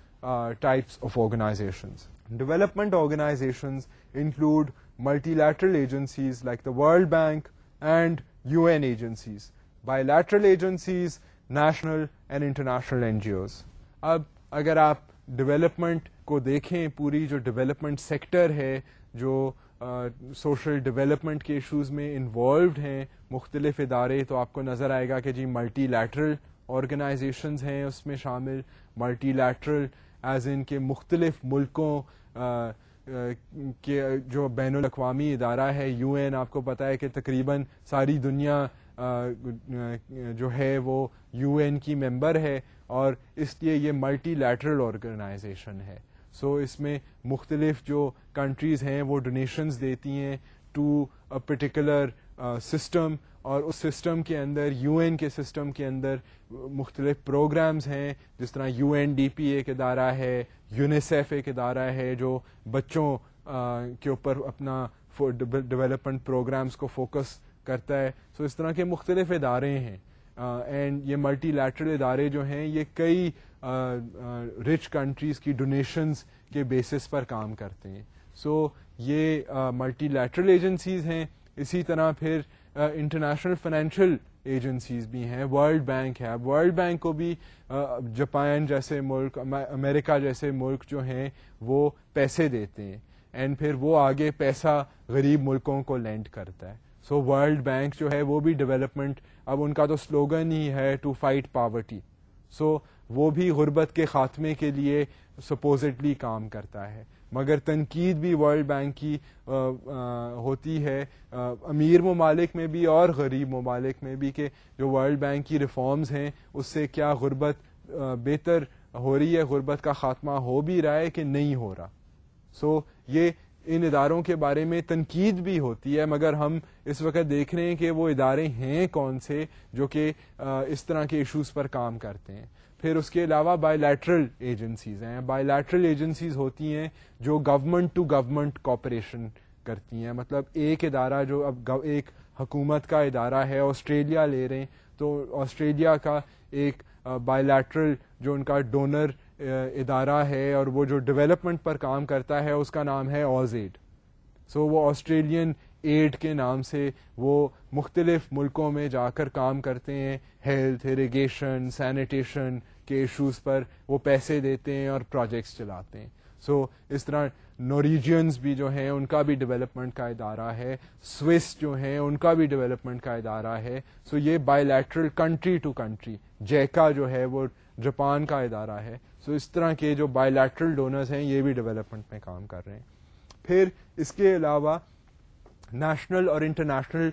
types of organizations. Development organizations include multilateral agencies like the World Bank and UN agencies, bilateral agencies, national and international NGOs. اب اگر آپ development کو دیکھیں, پوری جو development sector ہے جو social development کے ایشوز میں انوالوڈ ہیں, مختلف ادارے, تو آپ کو نظر آئے گا کہ جی ملٹی لیٹرل آرگنائزیشنز ہیں اس میں شامل. ملٹی لیٹرل ایز ان کے مختلف ملکوں کے جو بین الاقوامی ادارہ ہے یو این, آپ کو پتہ ہے کہ تقریباً ساری دنیا جو ہے وہ یو این کی ممبر ہے اور اس لیے یہ ملٹی لیٹرل آرگنائزیشن ہے. سو اس میں مختلف جو کنٹریز ہیں وہ ڈونیشنز دیتی ہیں ٹو اے پرٹیکولر سسٹم, اور اس سسٹم کے اندر یو این کے سسٹم کے اندر مختلف پروگرامز ہیں, جس طرح یو این ڈی پی ایک ادارہ ہے, یونیسیف ایک ادارہ ہے جو بچوں کے اوپر اپنا ڈیولپمنٹ پروگرامز کو فوکس کرتا ہے. سو اس طرح کے مختلف ادارے ہیں, اینڈ یہ ملٹی لیٹرل ادارے جو ہیں یہ کئی رچ کنٹریز کی ڈونیشنز کے بیسس پر کام کرتے ہیں. سو یہ ملٹی لیٹرل ایجنسیز ہیں. اسی طرح پھر انٹرنیشنل فائنینشیل ایجنسیز بھی ہیں, ورلڈ بینک ہے. ورلڈ بینک کو بھی جاپان جیسے ملک, امریکہ جیسے ملک جو ہیں وہ پیسے دیتے ہیں, اینڈ پھر وہ آگے پیسہ غریب ملکوں کو لینڈ کرتا ہے. سو ورلڈ بینک جو ہے وہ بھی ڈیولپمنٹ, اب ان کا تو سلوگن ہی ہے ٹو فائٹ پاورٹی. سو وہ بھی غربت کے خاتمے کے لیے سپوزٹلی کام کرتا ہے, مگر تنقید بھی ورلڈ بینک کی ہوتی ہے امیر ممالک میں بھی اور غریب ممالک میں بھی کہ جو ورلڈ بینک کی ریفارمز ہیں اس سے کیا غربت بہتر ہو رہی ہے, غربت کا خاتمہ ہو بھی رہا ہے کہ نہیں ہو رہا. سو یہ ان اداروں کے بارے میں تنقید بھی ہوتی ہے, مگر ہم اس وقت دیکھ رہے ہیں کہ وہ ادارے ہیں کون سے جو کہ اس طرح کے ایشوز پر کام کرتے ہیں. پھر اس کے علاوہ بائی لیٹرل ایجنسیز ہیں. بائی لیٹرل ایجنسیز ہوتی ہیں جو گورنمنٹ ٹو گورنمنٹ کوپریشن کرتی ہیں, مطلب ایک ادارہ جو اب ایک حکومت کا ادارہ ہے, آسٹریلیا لے رہے ہیں تو آسٹریلیا کا ایک بائی لیٹرل جو ان کا ڈونر ادارہ ہے اور وہ جو ڈیولپمنٹ پر کام کرتا ہے اس کا نام ہے آز ایڈ. سو وہ آسٹریلین ایڈ کے نام سے وہ مختلف ملکوں میں جا کر کام کرتے ہیں, ہیلتھ, اریگیشن, سینیٹیشن کے ایشوز پر وہ پیسے دیتے ہیں اور پروجیکٹس چلاتے ہیں. سو اس طرح نوریجینز بھی جو ہیں ان کا بھی ڈیولپمنٹ کا ادارہ ہے, سوئس جو ہیں ان کا بھی ڈیولپمنٹ کا ادارہ ہے. سو یہ bilateral country to country, JICA جو ہے وہ جاپان کا ادارہ ہے. سو اس طرح کے جو بائی لیٹرل ڈونرز ہیں یہ بھی ڈیولپمنٹ میں کام کر رہے ہیں. پھر اس کے علاوہ نیشنل اور انٹرنیشنل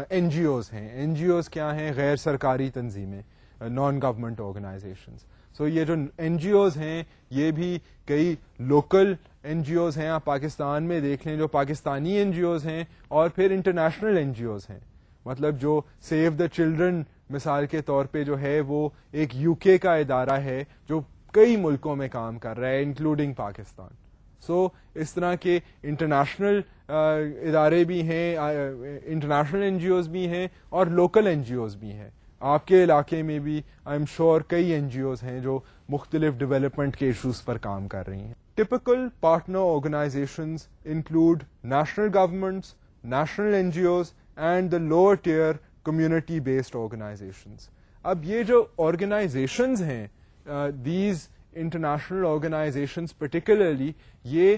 این جی اوز ہیں. این جی اوز کیا ہیں؟ غیر سرکاری تنظیمیں, نان گورنمنٹ آرگنائزیشنز. سو یہ جو این جی اوز ہیں یہ بھی کئی لوکل این جی اوز ہیں, آپ پاکستان میں دیکھ لیں جو پاکستانی این جی اوز ہیں, اور پھر انٹرنیشنل این جی اوز ہیں. مطلب جو سیو دا چلڈرن مثال کے طور پہ جو ہے وہ ایک یو کے کا ادارہ ہے جو کئی ملکوں میں کام کر رہا ہے انکلوڈنگ پاکستان. سو اس طرح کے انٹرنیشنل ادارے بھی ہیں, انٹرنیشنل این جی اوز بھی ہیں اور لوکل این جی اوز بھی ہیں. آپ کے علاقے میں بھی آئی ایم شیور کئی این جی اوز ہیں جو مختلف ڈیولپمنٹ کے ایشوز پر کام کر رہی ہیں. Typical partner organisations include national governments, national N G Os and the lower tier community based organisations. اب یہ جو آرگنائزیشنز ہیں, دیز انٹرنیشنل آرگنائزیشنز پرٹیکولرلی, یہ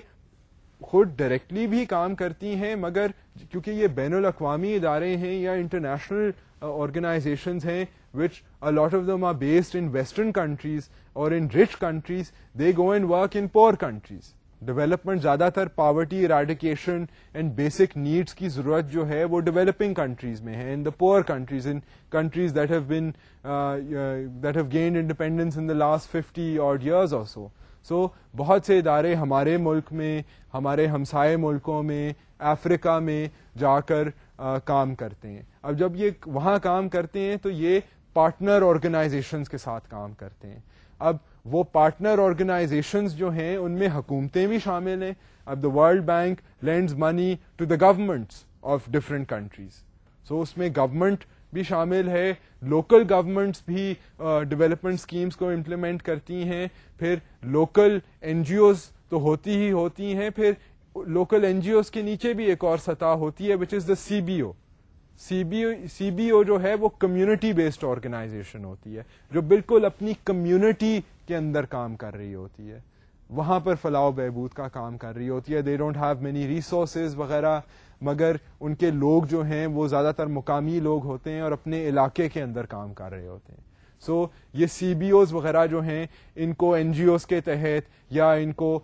خود ڈائریکٹلی بھی کام کرتی ہیں, مگر کیونکہ یہ بین الاقوامی ادارے ہیں یا انٹرنیشنل آرگنائزیشنز ہیں which a lot of them are based in western countries or in rich countries, they go and work in poor countries. Development زیادہ تر پاورٹی ایراڈیکیشن اینڈ بیسک نیڈس کی ضرورت جو ہے وہ ڈیولپنگ کنٹریز میں ہے, in the poor countries, in countries that have gained independence in the last 50 odd years or so. So بہت سے ادارے ہمارے ملک میں, ہمارے ہمسائے ملکوں میں, افریقہ میں جا کر کام کرتے ہیں. اب جب یہ وہاں کام کرتے ہیں تو یہ پارٹنر آرگنائزیشنز کے ساتھ کام کرتے ہیں. اب وہ پارٹنر آرگنائزیشنز جو ہیں ان میں حکومتیں بھی شامل ہیں. اب the World Bank lends money to the governments of different countries, so اس میں گورنمنٹ بھی شامل ہے, لوکل گورنمنٹس بھی ڈیولپمنٹ اسکیمس کو امپلیمنٹ کرتی ہیں, پھر لوکل این جی اوز تو ہوتی ہی ہوتی ہیں, پھر لوکل این جی اوز کے نیچے بھی ایک اور سطح ہوتی ہے وچ از دا C B O. C B O جو ہے وہ کمیونٹی بیسڈ آرگنائزیشن ہوتی ہے جو بالکل اپنی کمیونٹی کے اندر کام کر رہی ہوتی ہے, وہاں پر فلاح و بہبود کا کام کر رہی ہوتی ہے. دے ڈونٹ ہیو مینی ریسورسز وغیرہ, مگر ان کے لوگ جو ہیں وہ زیادہ تر مقامی لوگ ہوتے ہیں اور اپنے علاقے کے اندر کام کر رہے ہوتے ہیں. سو یہ سی بی اوز وغیرہ جو ہیں ان کو این جی اوز کے تحت یا ان کو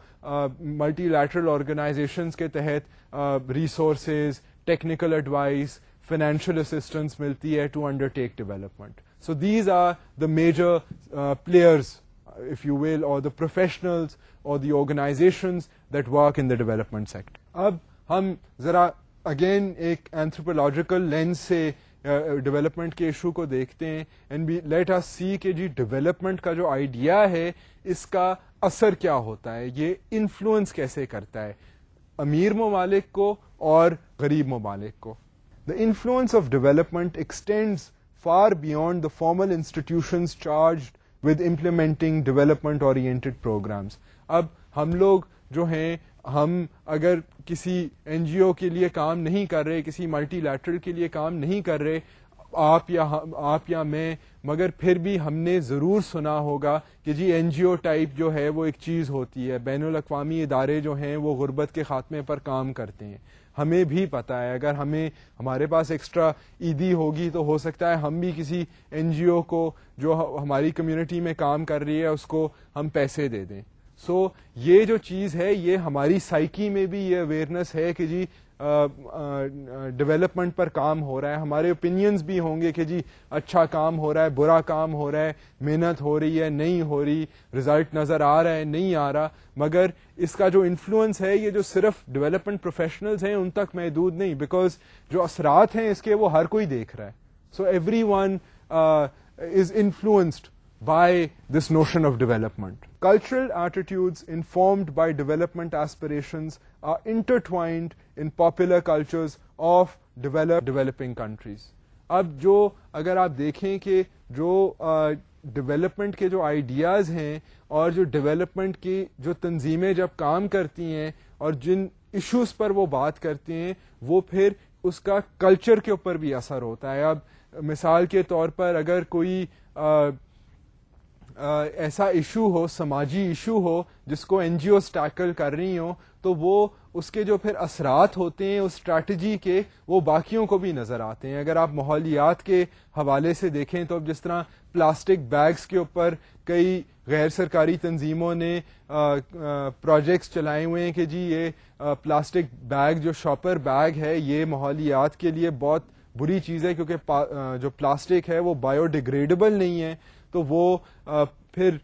ملٹی لیٹرل آرگنائزیشنز کے تحت resources, technical advice, financial assistance ملتی ہے to undertake development. So these are the major players if you will, or the professionals or the organizations that work in the development sector. اب ہم ذرا again ایک anthropological lens سے development کے issue کو دیکھتے ہیں and let us see کہ جی ڈیولپمنٹ کا جو آئیڈیا ہے اس کا اثر کیا ہوتا ہے, یہ انفلوئنس کیسے کرتا ہے امیر ممالک کو اور غریب ممالک کو. The influence of development extends far beyond the formal institutions charged with implementing development oriented programs. اب ہم لوگ جو ہیں, ہم اگر کسی این جی او کے لیے کام نہیں کر رہے, کسی ملٹی لیٹرل کے لیے کام نہیں کر رہے, آپ یا میں, مگر پھر بھی ہم نے ضرور سنا ہوگا کہ جی این جی او ٹائپ جو ہے وہ ایک چیز ہوتی ہے, بین الاقوامی ادارے جو ہیں وہ غربت کے خاتمے پر کام کرتے ہیں. ہمیں بھی پتا ہے, اگر ہمارے پاس ایکسٹرا عیدی ہوگی تو ہو سکتا ہے ہم بھی کسی این جی او کو جو ہماری کمیونٹی میں کام کر رہی ہے اس کو ہم پیسے دے دیں. سو یہ جو چیز ہے یہ ہماری سائیکی میں بھی یہ اویئرنیس ہے کہ جی ڈیولپمنٹ پر کام ہو رہا ہے. ہمارے اوپینینز بھی ہوں گے کہ جی اچھا کام ہو رہا ہے, برا کام ہو رہا ہے, محنت ہو رہی ہے, نہیں ہو رہی, رزلٹ نظر آ رہا ہے, نہیں آ رہا, مگر اس کا جو انفلوئنس ہے یہ جو صرف ڈیولپمنٹ پروفیشنلز ہیں ان تک محدود نہیں, بیکاز جو اثرات ہیں اس کے وہ ہر کوئی دیکھ رہا ہے. So every one is influenced by this notion of development. Cultural attitudes informed by development aspirations are intertwined in popular cultures of developing countries. اب جو اگر آپ دیکھیں کہ جو ڈیولپمنٹ کے جو آئیڈیاز ہیں اور جو ڈیولپمنٹ کی جو تنظیمیں جب کام کرتی ہیں اور جن ایشوز پر وہ بات کرتے ہیں وہ پھر اس کا کلچر کے اوپر بھی اثر ہوتا ہے. اب مثال کے طور پر اگر کوئی ایسا ایشو ہو, سماجی ایشو ہو جس کو این جی اوز ٹیکل کر رہی ہوں, تو وہ اس کے جو پھر اثرات ہوتے ہیں اس اسٹریٹجی کے وہ باقیوں کو بھی نظر آتے ہیں. اگر آپ ماحولیات کے حوالے سے دیکھیں تو اب جس طرح پلاسٹک بیگز کے اوپر کئی غیر سرکاری تنظیموں نے پروجیکٹس چلائے ہوئے ہیں کہ جی یہ پلاسٹک بیگ جو شاپر بیگ ہے یہ ماحولیات کے لیے بہت بری چیز ہے کیونکہ جو پلاسٹک ہے وہ بایو ڈیگریڈیبل نہیں ہے, تو وہ پھر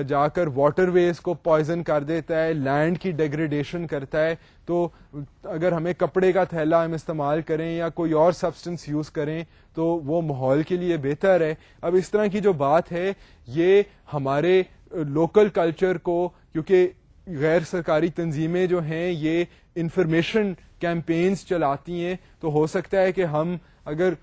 جا کر واٹر ویز کو پوائزن کر دیتا ہے, لینڈ کی ڈیگریڈیشن کرتا ہے. تو اگر ہمیں کپڑے کا تھیلا ہم استعمال کریں یا کوئی اور سبسٹنس یوز کریں تو وہ ماحول کے لیے بہتر ہے. اب اس طرح کی جو بات ہے یہ ہمارے لوکل کلچر کو, کیونکہ غیر سرکاری تنظیمیں جو ہیں یہ انفارمیشن کیمپینز چلاتی ہیں, تو ہو سکتا ہے کہ ہم اگر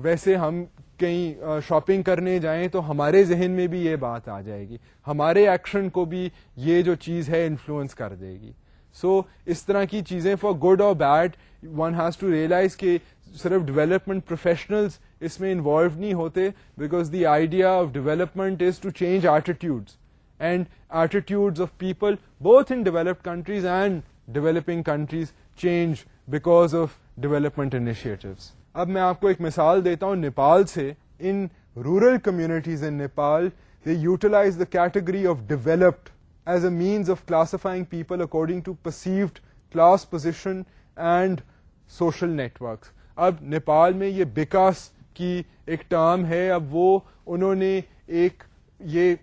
ویسے ہم کہیں شاپنگ کرنے جائیں تو ہمارے ذہن میں بھی یہ بات آ جائے گی, ہمارے ایکشن کو بھی یہ جو چیز ہے انفلوئنس کر دے گی. سو اس طرح کی چیزیں فار گڈ اور bad one has to realise کہ صرف ڈیولپمنٹ پروفیشنلز اس میں انوالو نہیں ہوتے, because the idea of development is to change attitudes and attitudes of people both in developed countries and developing countries change because of development initiatives. اب میں آپ کو ایک مثال دیتا ہوں نیپال سے. In rural communities in Nepal they utilise the category of developed as a means of classifying people according to perceived class position and social networks. اب نیپال میں یہ بکاس کی ایک ٹرم ہے, اب وہ انہوں نے ایک یہ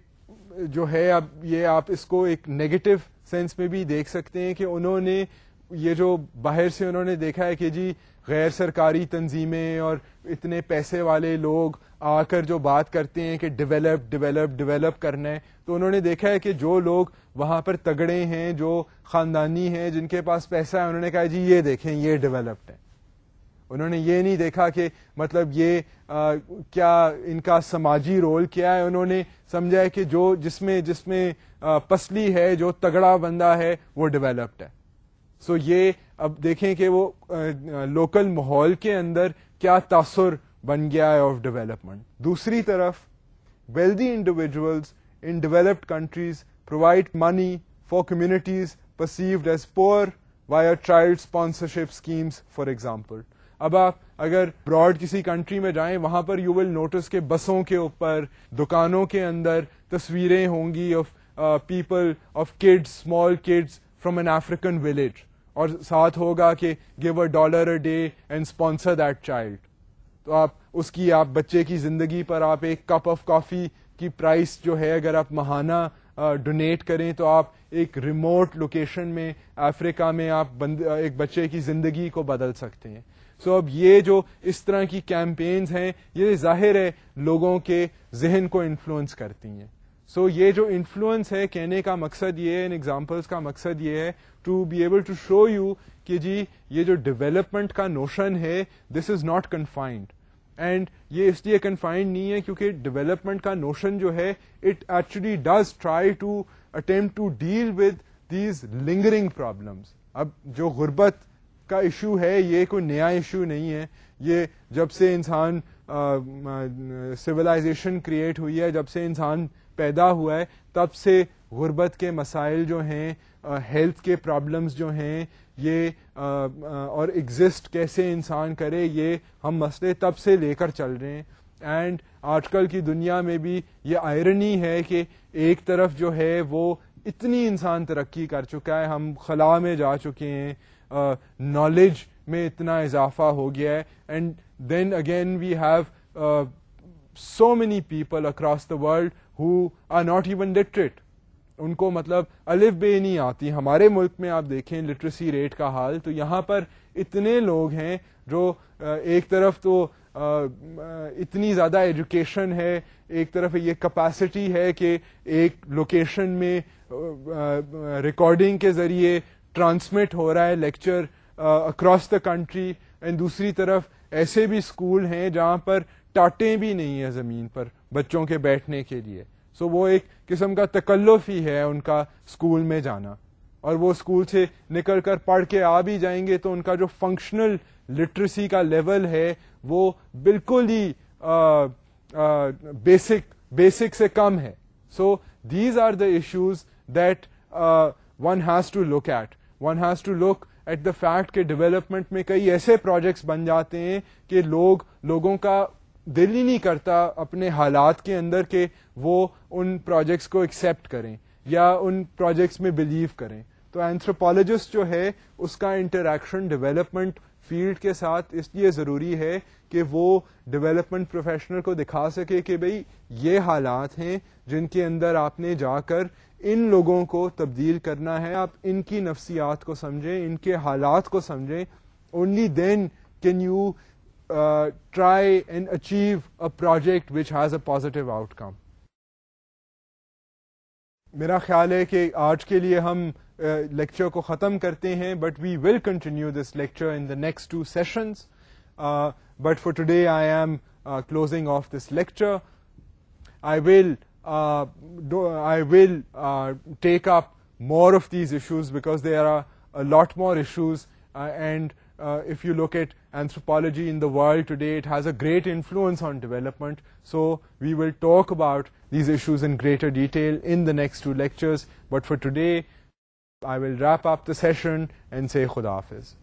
جو ہے, اب یہ آپ اس کو ایک نیگیٹو سینس میں بھی دیکھ سکتے ہیں کہ انہوں نے یہ جو باہر سے انہوں نے دیکھا ہے کہ جی غیر سرکاری تنظیمیں اور اتنے پیسے والے لوگ آ کر جو بات کرتے ہیں کہ ڈیولپ کرنا ہے, تو انہوں نے دیکھا ہے کہ جو لوگ وہاں پر تگڑے ہیں, جو خاندانی ہیں, جن کے پاس پیسہ ہے, انہوں نے کہا جی یہ دیکھیں یہ ڈیولپڈ ہے. انہوں نے یہ نہیں دیکھا کہ مطلب یہ کیا ان کا سماجی رول کیا ہے. انہوں نے سمجھا ہے کہ جو جس میں پسلی ہے, جو تگڑا بندہ ہے وہ ڈیولپڈ ہے. سو یہ اب دیکھیں کہ وہ لوکل ماحول کے اندر کیا تاثر بن گیا ہے آف ڈیولپمنٹ. دوسری طرف wealthy individuals in developed countries provide money for communities perceived as poor via child sponsorship schemes, for example. اب آپ اگر براڈ کسی کنٹری میں جائیں, وہاں پر یو ول نوٹس کہ بسوں کے اوپر, دکانوں کے اندر تصویریں ہوں گی of people, of kids, small kids from an African village, اور ساتھ ہوگا کہ give $1 a day and sponsor that child. تو آپ اس کی آپ بچے کی زندگی پر آپ ایک کپ آف کافی کی پرائس جو ہے اگر آپ ماہانہ ڈونیٹ کریں تو آپ ایک ریموٹ لوکیشن میں افریقہ میں آپ ایک بچے کی زندگی کو بدل سکتے ہیں. سو اب یہ جو اس طرح کی کیمپینز ہیں یہ ظاہر ہے لوگوں کے ذہن کو انفلوئنس کرتی ہیں. سو یہ جو انفلوئنس ہے, کہنے کا مقصد یہ ہے, ان ایگزامپلس کا مقصد یہ ہے to be able to show you کہ جی یہ جو ڈیولپمنٹ کا نوشن ہے this is not confined. And یہ اس لیے کنفائنڈ نہیں ہے کیونکہ ڈیولپمنٹ کا نوشن جو ہے it actually does try to attempt to deal with these lingering problems. اب جو غربت کا ایشو ہے یہ کوئی نیا ایشو نہیں ہے, یہ جب سے انسان سویلائزیشن کریٹ ہوئی ہے, جب سے انسان پیدا ہوا ہے, تب سے غربت کے مسائل جو ہیں, ہیلتھ کے پرابلمس جو ہیں, یہ اور ایگزسٹ کیسے انسان کرے, یہ ہم مسئلے تب سے لے کر چل رہے ہیں. اینڈ آج کل کی دنیا میں بھی یہ آئرنی ہے کہ ایک طرف جو ہے وہ اتنی انسان ترقی کر چکا ہے, ہم خلا میں جا چکے ہیں, نالج میں اتنا اضافہ ہو گیا ہے, and then again we have so many people across the world who are not even literate. ان کو مطلب الف بے نہیں آتی. ہمارے ملک میں آپ دیکھیں لٹریسی ریٹ کا حال, تو یہاں پر اتنے لوگ ہیں جو ایک طرف تو اتنی زیادہ ایجوکیشن ہے, ایک طرف یہ کیپیسٹی ہے کہ ایک لوکیشن میں ریکارڈنگ کے ذریعے ٹرانسمٹ ہو رہا ہے lecture across the country, and دوسری طرف ایسے بھی اسکول ہیں جہاں پر ٹاٹیں بھی نہیں ہیں زمین پر بچوں کے بیٹھنے کے لیے. سو وہ ایک قسم کا تکلف ہی ہے ان کا اسکول میں جانا, اور وہ اسکول سے نکل کر پڑھ کے آ بھی جائیں گے تو ان کا جو فنکشنل لٹریسی کا لیول ہے وہ بالکل ہی بیسک سے کم ہے. So these are the issues that one has to look at. One has to look at the fact کہ ڈیولپمنٹ میں کئی ایسے پروجیکٹس بن جاتے ہیں کہ لوگوں کا دل ہی نہیں کرتا اپنے حالات کے اندر کہ وہ ان پروجیکٹس کو ایکسیپٹ کریں یا ان پروجیکٹس میں بلیو کریں. تو اینتھروپولوجسٹ جو ہے اس کا انٹریکشن ڈیولپمنٹ فیلڈ کے ساتھ اس لیے ضروری ہے کہ وہ ڈیولپمنٹ پروفیشنل کو دکھا سکے کہ بھئی یہ حالات ہیں جن کے اندر آپ نے جا کر ان لوگوں کو تبدیل کرنا ہے, آپ ان کی نفسیات کو سمجھیں, ان کے حالات کو سمجھیں. Only then can you try and achieve a project which has a positive outcome. میرا خیال ہے کہ آج کے لیے ہم لیکچر کو ختم کرتے ہیں, but we will continue this lecture in the next 2 sessions. But for today I am closing off this lecture. I will take up more of these issues because there are a lot more issues, and if you look at anthropology in the world today, it has a great influence on development. So we will talk about these issues in greater detail in the next 2 lectures. But for today, I will wrap up the session and say Khuda Hafiz.